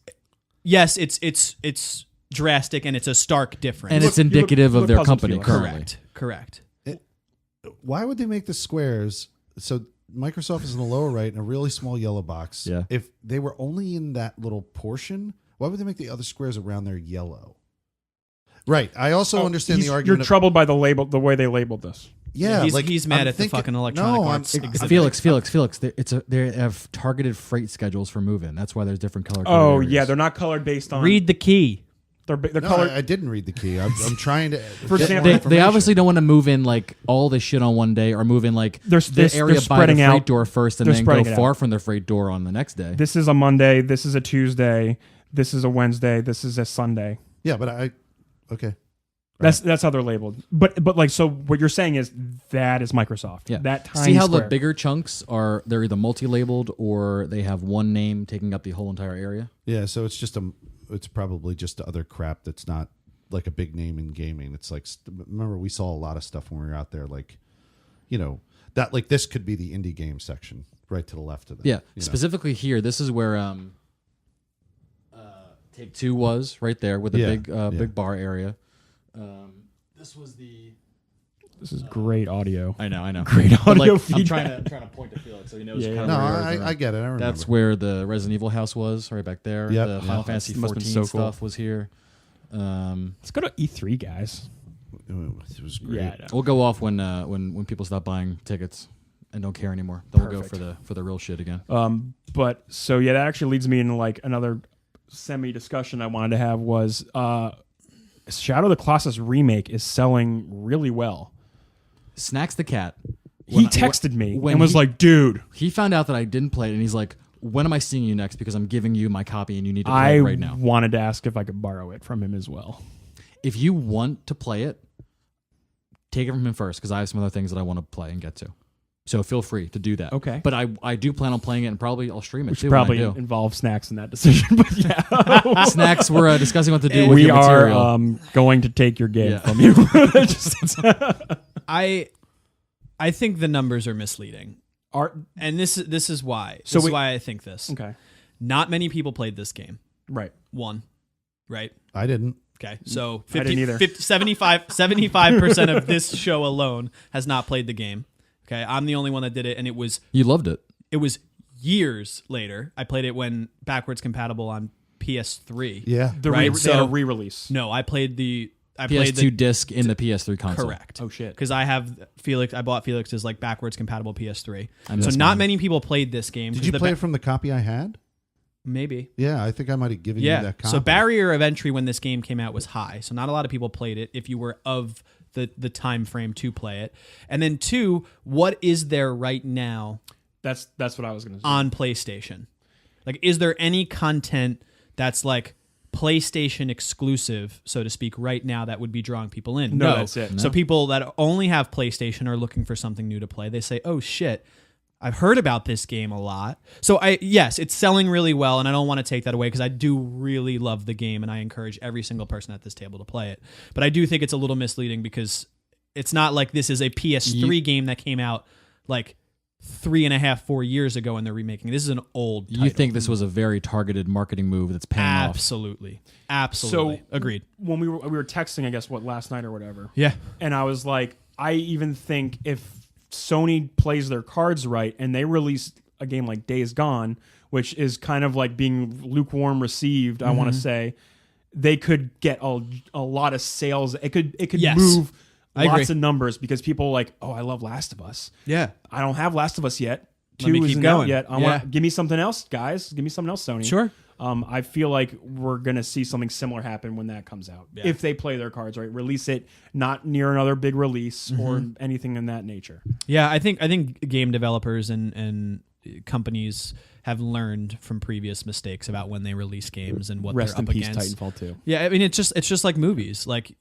it's drastic and it's a stark difference. And it's you look- indicative you of look their puzzled company to us. currently. correct. Why would they make the squares? So Microsoft is in the lower right in a really small yellow box. Yeah. If they were only in that little portion, why would they make the other squares around there yellow? Right. I also understand the argument. You're troubled by the way they labeled this. Yeah, He's mad I'm at thinking- the fucking Electronic No, Arts. I'm- exhibit. Felix. They have targeted freight schedules for move-in. That's why there's different color. Oh areas. yeah, they're not colored based on. Read the key. They're No, colored. I didn't read the key. I'm trying to. For get example- more They information. obviously don't want to move in like all this shit on one day, or move in like They're the area by the spreading freight out. door first, and They're then go spreading it far out. from their freight door on the next day. This is a Monday. This is a Tuesday. This is a Wednesday. This is a Sunday. Yeah, but okay. That's how they're labeled. But like, so what you're saying is that is Microsoft. Yeah. That tiny See how square. the bigger chunks are? They're either multi-labeled or they have one name taking up the whole entire area. Yeah, so it's just it's probably just other crap that's not like a big name in gaming. It's like, remember we saw a lot of stuff when we were out there, like, that like this could be the indie game section right to the left of it. Yeah, specifically here, this is where Take Two was right there with the Yeah, big bar area. This was the. This is great audio. I know. Great But, audio I'm feedback. trying to point to Felix so he knows. Yeah, kind No, of where areas are. I get it. I remember. That's where the Resident Evil house was, right back there. Yep. The Yeah. Final Fantasy Must have 14 been so cool. stuff was here. Let's go to E3, guys. it was great. Yeah, I know. We'll go off when people stop buying tickets and don't care anymore. Then we'll go Perfect. for the real shit again. But so yeah, that actually leads me into like another semi discussion I wanted to have was Shadow of the Colossus remake is selling really well. Snacks the cat. He texted me when and was he- like, "Dude, He found out that I didn't play it, and he's like, "When am I seeing you next? Because I'm giving you my copy, and you need to play I it right now. wanted to ask if I could borrow it from him as well." If you want to play it, take it from him first, because I have some other things that I want to play and get to. So feel free to do that. Okay. But I do plan on playing it, and probably I'll stream it We too. should probably when I do. involve Snacks in that decision. But yeah, Snacks. We're discussing what to do with we your are material. going to take your game Yeah. from you. I think the numbers are misleading, Art. and this is why. So This is we- why I think this. Okay. Not many people played this game. Right. One, right? I didn't. Okay, so I didn't either. 75% of this show alone has not played the game. Okay, I'm the only one that did it, and it was You loved it. years later. I played it when backwards compatible on PS3. Yeah. Right, They had a so- re-release. No, I played the played PS2 disc in the PS3 console. correct. Oh, shit. Because I have Felix. I bought Felix's like backwards compatible PS3. I know So that's not mine. many people played this game. Did 'cause you the play it from the copy I had? Maybe. Yeah, I think I might have given you Yeah. that copy. So barrier of entry when this game came out was high. So not a lot of people played it if you were of the time frame to play it. And then two, what is there right now That's what I was going to say. on PlayStation? Like, is there any content that's like PlayStation exclusive, so to speak, right now that would be drawing people in. No, that's it. So people that only have PlayStation are looking for something new to play. They say, "Oh shit, I've heard about this game a lot." So yes, it's selling really well, and I don't want to take that away because I do really love the game, and I encourage every single person at this table to play it. But I do think it's a little misleading because it's not like this is a PS3 game that came out like 3.5, 4 years ago, and they're remaking. This is an old title. You think this was a very targeted marketing move that's paying off? Absolutely. So Agreed. When we were texting, I guess last night or whatever. Yeah. And I was like, I even think if Sony plays their cards right and they release a game like Days Gone, which is kind of like being lukewarm received, I want to say, they could get a lot of sales. It could Yes. move I lots agree. of numbers because people are like, oh, I love Last of Us. Yeah. I don't have Last of Us yet. Let me 2 keep isn't going. out yet. I Yeah. want give me something else, guys. Give me something else, Sony. Sure. I feel like we're gonna see something similar happen when that comes out. Yeah. If they play their cards right, release it not near another big release or anything in that nature. Yeah, I think game developers and companies have learned from previous mistakes about when they release games and what Rest they're in up peace, against. Titanfall 2. Yeah, I mean it's just like movies. Like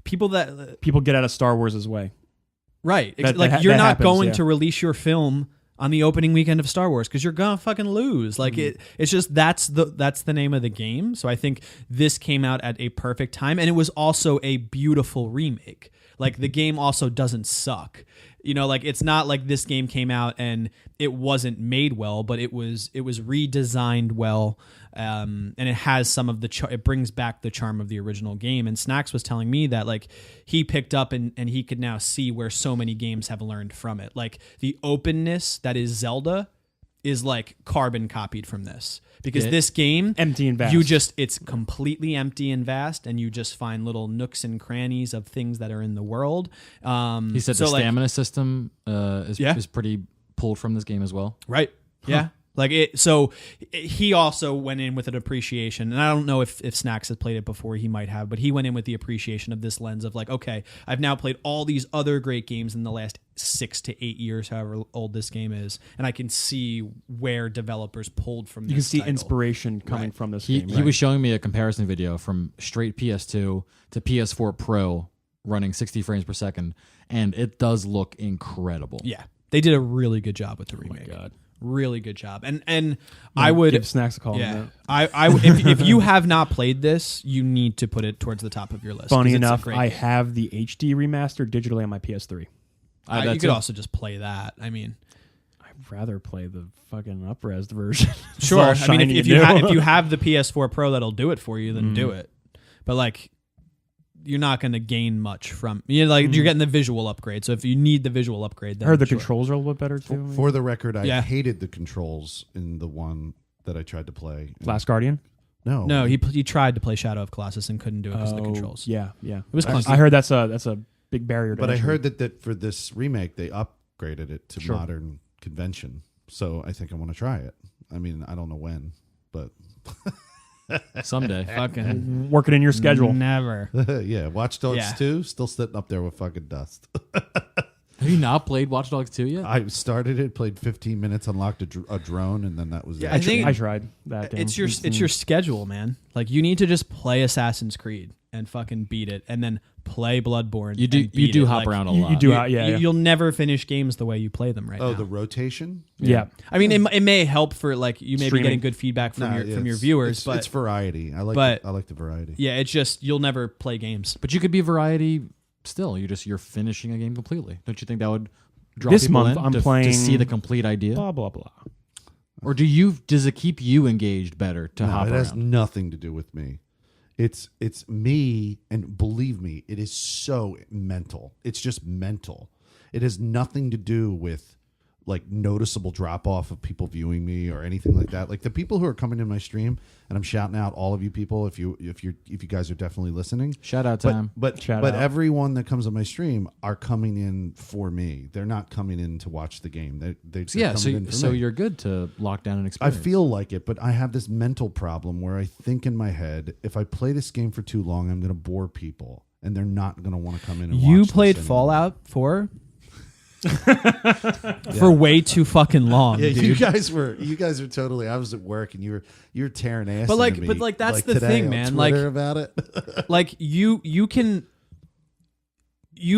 people that People get out of Star Wars' way. right, That- like that you're not happens, going yeah. to release your film on the opening weekend of Star Wars because you're gonna fucking lose. Like it's just that's the name of the game. So I think this came out at a perfect time, and it was also a beautiful remake. Like the game also doesn't suck. You know, like it's not like this game came out and it wasn't made well, but it was redesigned well, and it has some of the it brings back the charm of the original game. And Snacks was telling me that like he picked up and he could now see where so many games have learned from it. Like the openness that is Zelda is like carbon copied from this because this game Empty and vast. it's completely empty and vast, and you just find little nooks and crannies of things that are in the world. He said so the like, stamina system is pretty pulled from this game as well. right. Yeah. Like it, so he also went in with an appreciation, and I don't know if Snacks has played it before. He might have, but he went in with the appreciation of this lens of like, okay, I've now played all these other great games in the last 6 to 8 years, however old this game is, and I can see where developers pulled from. You can see inspiration coming from this game. He was showing me a comparison video from straight PS2 to PS4 Pro running 60 frames per second, and it does look incredible. Yeah, they did a really good job with the remake. Oh God. Really good job, and I would give Snacks a call. Yeah, On that. if you have not played this, you need to put it towards the top of your list. 'cause Funny it's a enough, great I game. have the HD remaster digitally on my PS3. You could also just play that. I mean, I'd rather play the fucking up-res version. It's sure. all I mean, shiny if and new. you have the PS4 Pro that'll do it for you, then do it. But like, you're not going to gain much from you're getting the visual upgrade. So if you need the visual upgrade, then I heard the sure. controls are a little bit better too. For the record, I Yeah. hated the controls in the one that I tried to play. Last Guardian. No, he tried to play Shadow of Colossus and couldn't do it because of the controls. Yeah, yeah. It was clunky. I heard that's a big barrier. To But I entry. heard that for this remake, they upgraded it to Sure. modern convention. So I think I want to try it. I mean, I don't know when, but Someday. Fucking work it in your schedule. never. yeah, Watch Dogs Yeah. 2 still sitting up there with fucking dust. Have you not played Watch Dogs 2 yet? I started it, played 15 minutes, unlocked a drone, and then that was Yeah, it. I think- I tried that. Game. It's your schedule, man. Like you need to just play Assassin's Creed and fucking beat it, and then play Bloodborne. You do and beat you it. hop Like, around a you lot. do. Yeah. You'll never finish games the way you play them right Oh, now. the rotation? Yeah. I mean, it may help for like you may be Streaming. getting good feedback from Nah, your yeah, from your it's- viewers, it's, but it's variety. I but- like the variety. yeah, it's just you'll never play games. But you could be variety still. You're finishing a game completely. Don't you think that would draw This people month in I'm to playing- see the complete idea? Blah blah blah. Or does it keep you engaged better to No, hop it has around? nothing to do with me. It's me, and believe me, it is so mental. It's just mental. It has nothing to do with like noticeable drop off of people viewing me or anything like that. Like the people who are coming in my stream, and I'm shouting out all of you people if you guys are definitely listening. Shout out time. But Shout out. everyone that comes on my stream are coming in for me. They're not coming in to watch the game. They're yeah, coming in for so me. you're good to lock down an I experience. feel like it, but I have this mental problem where I think in my head, if I play this game for too long, I'm going to bore people, and they're not going to want to come in and watch You this played anymore. Fallout 4? for way too fucking long, Yeah, dude. you guys were totally. I was at work and you were tearing ass. But like- into me, but like, that's the today thing, on man, Twitter like- about it. Like you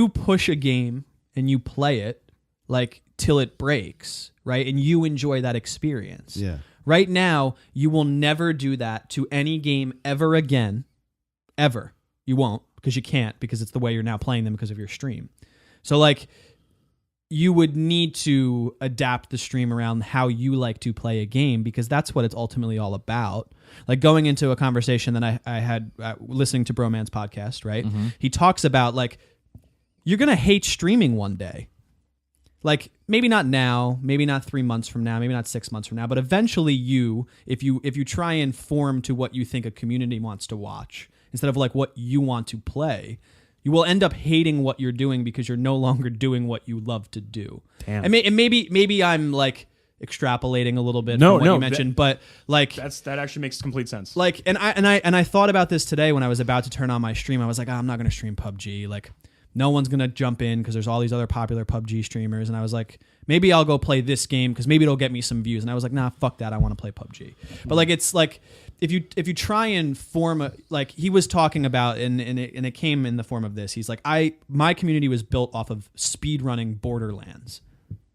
push a game and you play it like till it breaks, right? And you enjoy that experience. Yeah. Right now, you will never do that to any game ever again. Ever. You won't, because you can't, because it's the way you're now playing them because of your stream. So like, you would need to adapt the stream around how you like to play a game, because that's what it's ultimately all about. Like going into a conversation that I had listening to Broman's podcast, right? Mm-hmm. He talks about like, you're going to hate streaming one day. Like maybe not now, maybe not 3 months from now, maybe not 6 months from now, but eventually if you try and form to what you think a community wants to watch instead of like what you want to play, you will end up hating what you're doing because you're no longer doing what you love to do. Damn. And maybe I'm like extrapolating a little bit No, from what no, you mentioned, but like that actually makes complete sense. like and I thought about this today when I was about to turn on my stream. I was like, I'm not going to stream PUBG. Like no one's going to jump in because there's all these other popular PUBG streamers. And I was like, maybe I'll go play this game because maybe it'll get me some views. And I was like, nah, fuck that. I want to play PUBG. But like, it's like, if you try and form a, like he was talking about, and it came in the form of this. He's like, my community was built off of speed running Borderlands.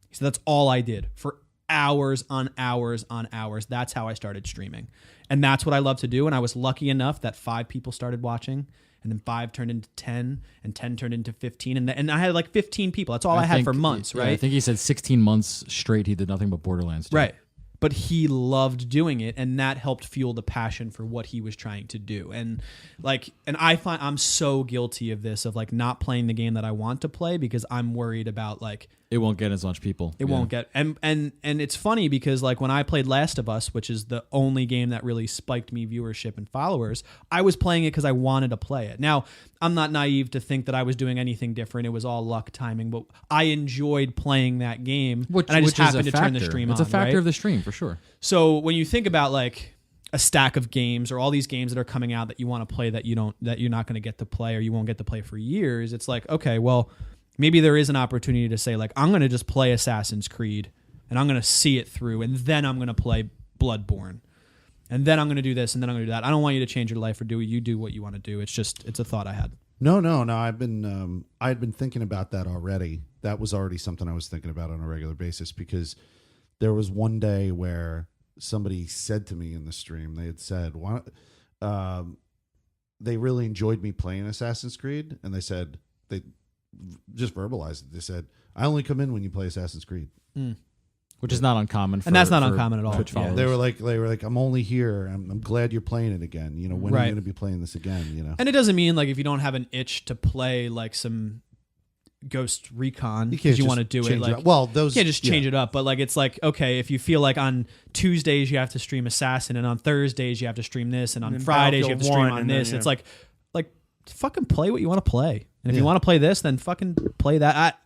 He said, that's all I did for hours on hours on hours. That's how I started streaming. And that's what I love to do. And I was lucky enough that 5 people started watching. And then 5 turned into 10, and 10 turned into 15, and I had like 15 people. That's all I had for months, yeah, right? I think he said 16 months straight he did nothing but Borderlands 2. Right. But he loved doing it, and that helped fuel the passion for what he was trying to do. And like, and I find I'm so guilty of this, of like not playing the game that I want to play because I'm worried about like It won't get as much people. it won't get. And it's funny because like when I played Last of Us, which is the only game that really spiked me viewership and followers, I was playing it because I wanted to play it. Now, I'm not naive to think that I was doing anything different. It was all luck timing, but I enjoyed playing that game, and I just happened to turn the stream on. It's a factor right? of the stream for sure. So when you think about like a stack of games or all these games that are coming out that you want to play that you're not going to get to play or you won't get to play for years, it's like, okay, well, maybe there is an opportunity to say like, I'm going to just play Assassin's Creed and I'm going to see it through, and then I'm going to play Bloodborne, and then I'm going to do this, and then I'm going to do that. I don't want you to change your life or do what you want to do. It's a thought I had. No. I've been thinking about that already. That was already something I was thinking about on a regular basis, because there was one day where somebody said to me in the stream, they had said, they really enjoyed me playing Assassin's Creed, and they said, they just verbalized it. They said, I only come in when you play Assassin's Creed. Which is not uncommon. And that's not uncommon at all. Twitch Yeah. followers. They were like, I'm only here. I'm glad you're playing it again. You know, when are Right. you going to be playing this again? You know, And it doesn't mean like if you don't have an itch to play like some Ghost Recon you because can't you just want to do it change like up. Well, those you can't just change it up, but like it's like, okay, if you feel like on Tuesdays you have to stream Assassin, and on Thursdays you have to stream this, and on then Fridays you have to Battlefield stream 1, on and then, this, yeah. it's like fucking play what you want to play, and if Yeah. you want to play this, then fucking play that.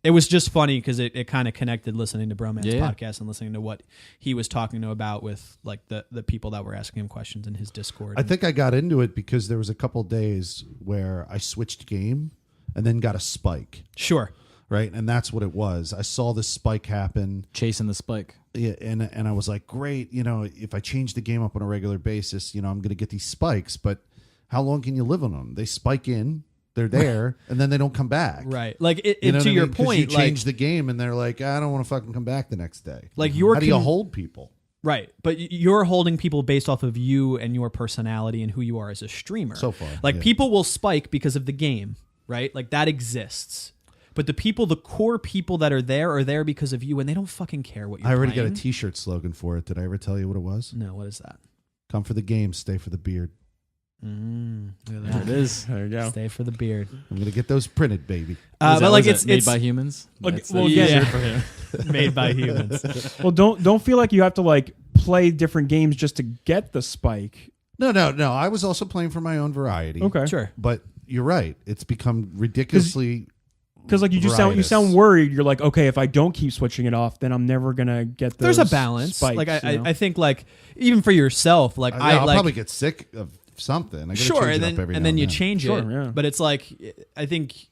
It was just funny because it kind of connected listening to Broman's Yeah. podcast and listening to what he was talking to about with like the people that were asking him questions in his Discord. I think I got into it because there was a couple days where I switched game and then got a spike, Sure. right? And that's what it was. I saw this spike happen. Chasing the spike. Yeah, and I was like, great, you know, if I change the game up on a regular basis, you know, I'm going to get these spikes, but how long can you live on them? They spike in, they're there, and then they don't come back. Right. Like You know to what I your mean? 'Cause point, you like change the game and they're like, I don't want to fucking come back the next day. Like your how do you com- hold people? right, but you're holding people based off of you and your personality and who you are as a streamer. So far, like yeah. people will spike because of the game, right? Like that exists. But the core people that are there because of you, and they don't fucking care what you're I already playing. got a T-shirt slogan for it. Did I ever tell you what it was? No, what is that? Come for the game, stay for the beard. Look at There that. it is. There you go. Stay for the beard. I'm gonna get those printed, baby. But like What is it's that, made it's by humans. Okay, That's well, the yeah. shirt for him. made by humans. Well, don't feel like you have to like play different games just to get the spike. No. I was also playing for my own variety. Okay. Sure. But you're right. It's become ridiculously. Because like you Varieties. sound worried. You're like, okay, if I don't keep switching it off, then I'm never gonna get those. There's a balance. Spikes, like you know? I think like even for yourself, like I'll like probably get sick of something. I gotta sure, change and it up then every and now then you then. change Sure, it. yeah. But it's like I think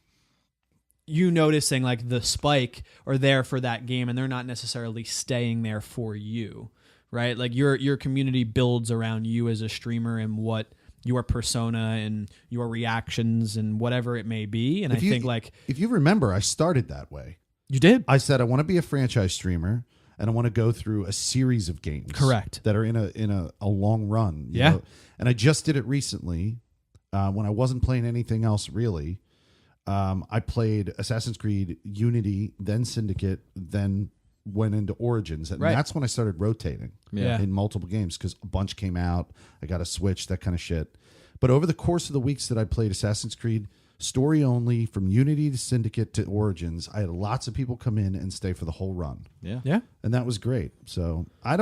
you noticing like the spike are there for that game, and they're not necessarily staying there for you, right? Like your community builds around you as a streamer and what your persona and your reactions and whatever it may be. And if you remember, I started that way. You did. I said I want to be a franchise streamer, and I want to go through a series of games. Correct. That are in a long run. You Yeah. know? And I just did it recently when I wasn't playing anything else really. I played Assassin's Creed Unity, then Syndicate, then went into Origins, and that's when I started rotating in multiple games because a bunch came out. I got a Switch, that kind of shit. But over the course of the weeks that I played Assassin's Creed story only, from Unity to Syndicate to Origins, I had lots of people come in and stay for the whole run. Yeah. And that was great. So I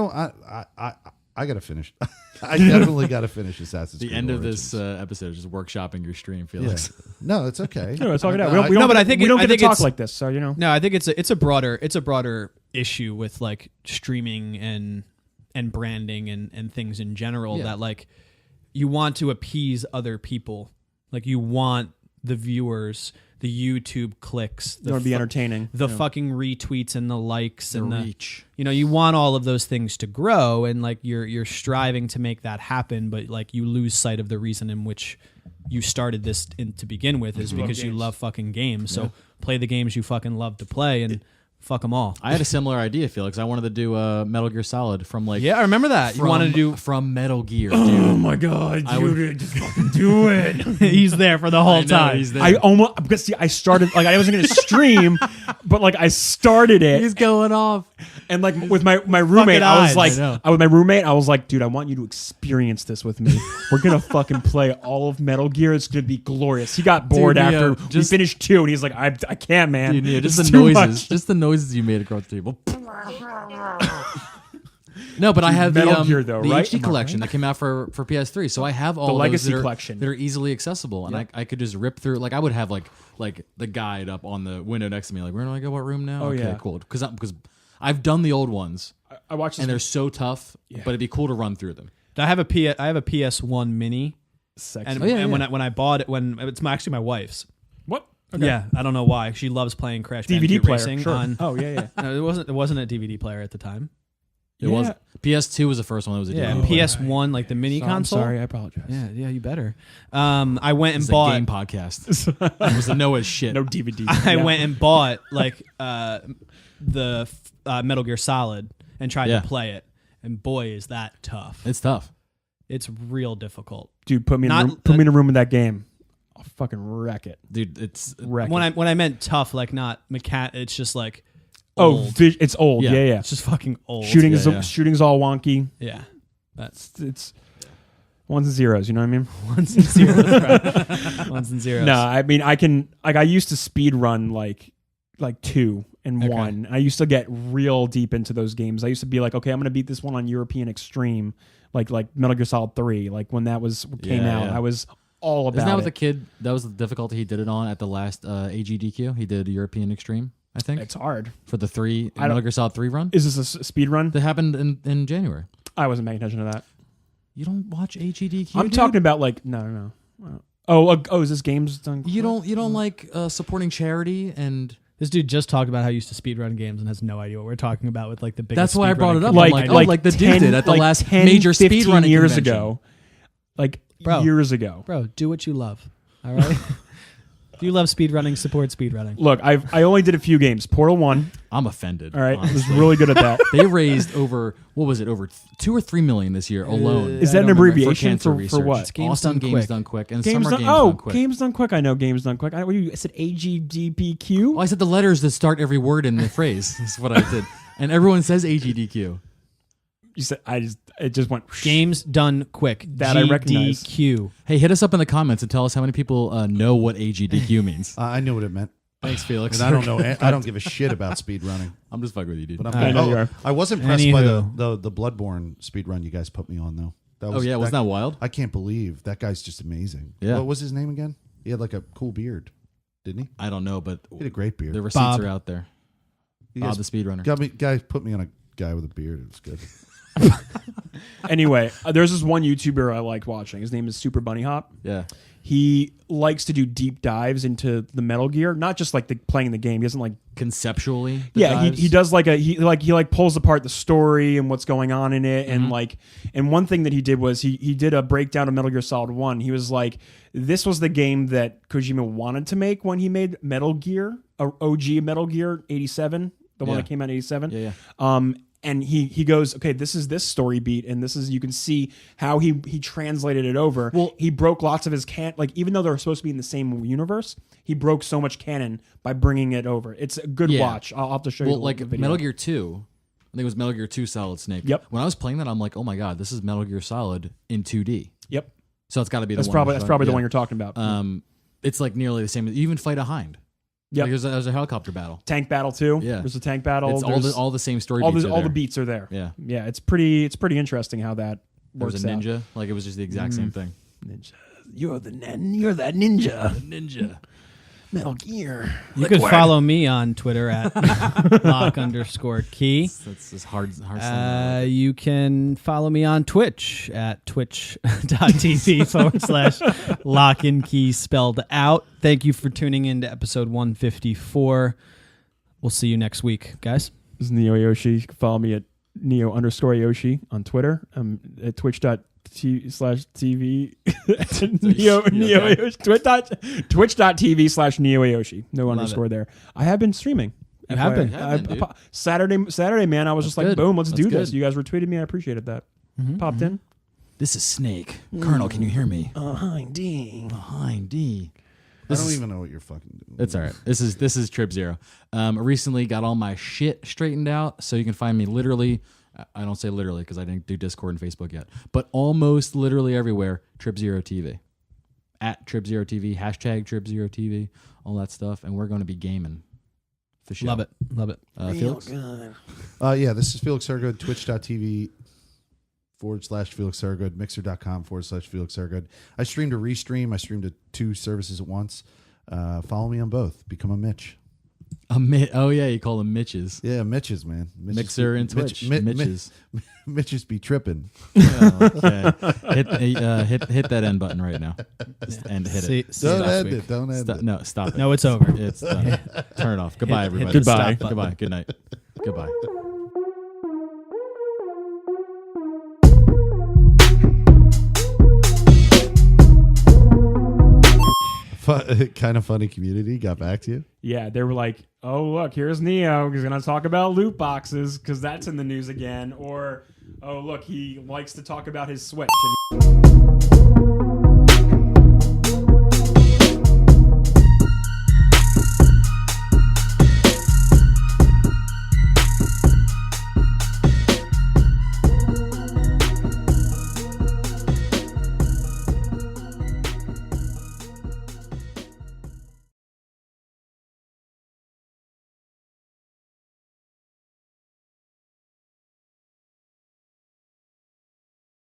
got to finish. I definitely got to finish Assassin's Creed. The end Origins. of this episode is just workshopping your stream, Felix. Yeah. No, it's okay. No, it's all good. but I think we don't I get to think talk it's- like this. So No, I think it's a broader issue with like streaming and branding and things in general that like you want to appease other people. Like you want the viewers, the YouTube clicks, you want to be entertaining. the fucking retweets and the likes and the reach. you want all of those things to grow, and like you're striving to make that happen, but like you lose sight of the reason in which you started this to begin with is because you love fucking games. So play the games you fucking love to play and fuck them all. I had a similar idea, Felix. I wanted to do Metal Gear Solid from like Yeah, I remember that. You wanted to do from Metal Gear, dude. Oh my god, dude, just fucking do it. he's there for the whole time. He's there. I almost because see, I started like I wasn't gonna stream, but like I started it. He's going off. And like with my roommate, I was eyes. like, I know. with my roommate, I was like, dude, I want you to experience this with me. We're gonna fucking play all of Metal Gear. It's gonna be glorious. He got bored Dude, after Neo, we just- finished 2, and he's like, I can't, man. Dude, Neo, just It's the too noises. much. Just the noises you made across the table. No, but I have Metal the, Gear, though, the right? HD Am I collection right? that came out for PS3. So I have all those Legacy that are, collection. that are easily accessible, and I could just rip through. Like I would have like the guide up on the window next to me. Like, where do I go? What room now? Oh, okay, yeah. cool. Because I've done the old ones, I watched this and they're so tough. But it'd be cool to run through them. I have a PS1 mini, sexy. and, yeah, and yeah. when I bought it, when it's actually my wife's. What? Okay. Yeah, I don't know why she loves playing Crash DVD Bandicoot player. Racing Sure. on. Oh yeah, yeah. No, it wasn't a DVD player at the time. It was PS2 was the first one that was a Yeah, DVD and player. PS1 like the mini So, console. I'm sorry, I apologize. Yeah, you better. I went and It's a bought. game podcast. It was a Noah's shit. No DVD. I Yeah. went and bought like the Metal Gear Solid and tried Yeah. to play it, and boy, is that tough. It's tough. It's real difficult. Dude, put me in a room with that game. I'll fucking wreck it. Dude, it's Wreck When it. I meant tough, like not it's just like Oh, old. it's old. Yeah. Yeah, yeah. It's just fucking old. Shooting's all wonky. Yeah. That's It's ones and zeros. You know what I mean? ones and zeros. Right? Ones and zeros. No, I mean I used to speed run like 2 and 1. I used to get real deep into those games. I used to be like, okay, I'm gonna beat this one on European Extreme, like Metal Gear Solid 3. Like when that came Yeah, out, yeah. I was all about Isn't that it. with the kid? That was the difficulty he did it on at the last AGDQ. He did European Extreme, I think, It's hard. for the don't- Metal Gear Solid 3 run. Is this a speed run? That happened in January. I wasn't paying attention to that. You don't watch AGDQ? I'm dude? talking about like no. Oh, is this games done? You don't like supporting charity and. This dude just talked about how he used to speedrun games and has no idea what we're talking about with like the biggest. That's why I brought it up. speedrunning I'm like the dude did at the last major 15 speedrunning years convention. ago. Like Bro. years ago. Bro, do what you love. All right. If you love speedrunning, support speedrunning. Look, I only did a few games. Portal 1. I'm offended. All right. I was honestly. really good at that. They raised over over 2 or 3 million this year alone. Is I that an don't remember. abbreviation cancer for research. what? It's Games awesome Done games Quick. done quick and Games summer done, games done quick. Games done quick. I know games done quick. I said AGDPQ. Oh, I said the letters that start every word in the phrase. That's what I did. And everyone says AGDQ. You said it just went. Games done quick. That I recognize. GDQ. Hey, hit us up in the comments and tell us how many people know what AGDQ means. I knew what it meant. Thanks, Felix. And I don't know. I don't give a shit about speed running. I'm just fucking with you, dude. But I know you are. I was impressed by Anywho. the Bloodborne speed run you guys put me on though. Wasn't that wild? I can't believe that guy's just amazing. Yeah. What was his name again? He had like a cool beard, didn't he? I don't know, but He had a great beard. the receipts Bob. are out there. You Bob guys the speedrunner. guys put me on a guy with a beard. It was good. Anyway, there's this one YouTuber I like watching. His name is Super Bunny Hop. Yeah. He likes to do deep dives into the Metal Gear, not just like playing the game. He doesn't like Conceptually. he does like he pulls apart the story and what's going on in it, and one thing that he did was he did a breakdown of Metal Gear Solid 1. He was like, this was the game that Kojima wanted to make when he made Metal Gear, OG Metal Gear 87, the one that came out in 87. Yeah. And he goes, okay, this is this story beat, and this is, you can see how he translated it over. Well, he broke lots of his even though they're supposed to be in the same universe, he broke so much canon by bringing it over. It's a good watch. I'll have to show you like the video. Metal Gear 2. I think it was Metal Gear 2 Solid Snake. Yep. When I was playing that, I'm like, oh my god, this is Metal Gear Solid in 2D. Yep. So it's got to be That's the probably one. that's probably the one you're talking about. It's like nearly the same. You even fight a hind. Yep. Like there's a helicopter battle. Tank battle too. Yeah. There's a tank battle. It's all the same story. all beats the beats are there. Yeah. Yeah. It's pretty interesting how that There works was a out. ninja. Like it was just the exact same thing. Ninja. You're that ninja. Ninja. Metal Gear. You could follow me on Twitter at lock_key. That's just hard. You can follow me on Twitch at twitch.tv/lock and key spelled out. Thank you for tuning in to episode 154. We'll see you next week, guys. This is Neo Yoshi. You can follow me at Neo_Yoshi on Twitter. At twitch.tv/TV. Neo Yoshi. Twitch.tv/Neo Yoshi. No underscore there. I have been streaming. You have been. Saturday, man. I was just like, good. boom, let's That's do this. good. You guys retweeted me. I appreciated that. Popped in. This is Snake. Colonel, can you hear me? Behind D. Behind D. I don't even know what you're fucking doing. It's all right. This is Trip Zero. Recently got all my shit straightened out, so you can find me literally. I don't say literally because I didn't do Discord and Facebook yet, but almost literally everywhere. Trip Zero TV, at Trip Zero TV, hashtag Trip Zero TV, all that stuff, and we're going to be gaming. For sure. Love it. Felix? Yeah, this is Felix Hergood, twitch.tv/Felix Hergood, mixer.com/Felix Hergood. I stream to restream. I stream to 2 services at once. Follow me on both. Become a Mitch. Oh yeah, you call them Mitches. Yeah, Mitches, man. Mitches Mixer and Twitch. Mitches. Mitches be tripping. Okay. Hit that end button right now. Just hit it. Don't end it. Don't end it. No, stop it. No, it's over. It's done. Turn it off. Goodbye, everybody. hit the stop button. Goodbye. Good night. Goodbye. Kind of funny community got back to you. Yeah, they were like, oh, look, here's Neo. He's going to talk about loot boxes because that's in the news again. Or, oh, look, he likes to talk about his Switch. And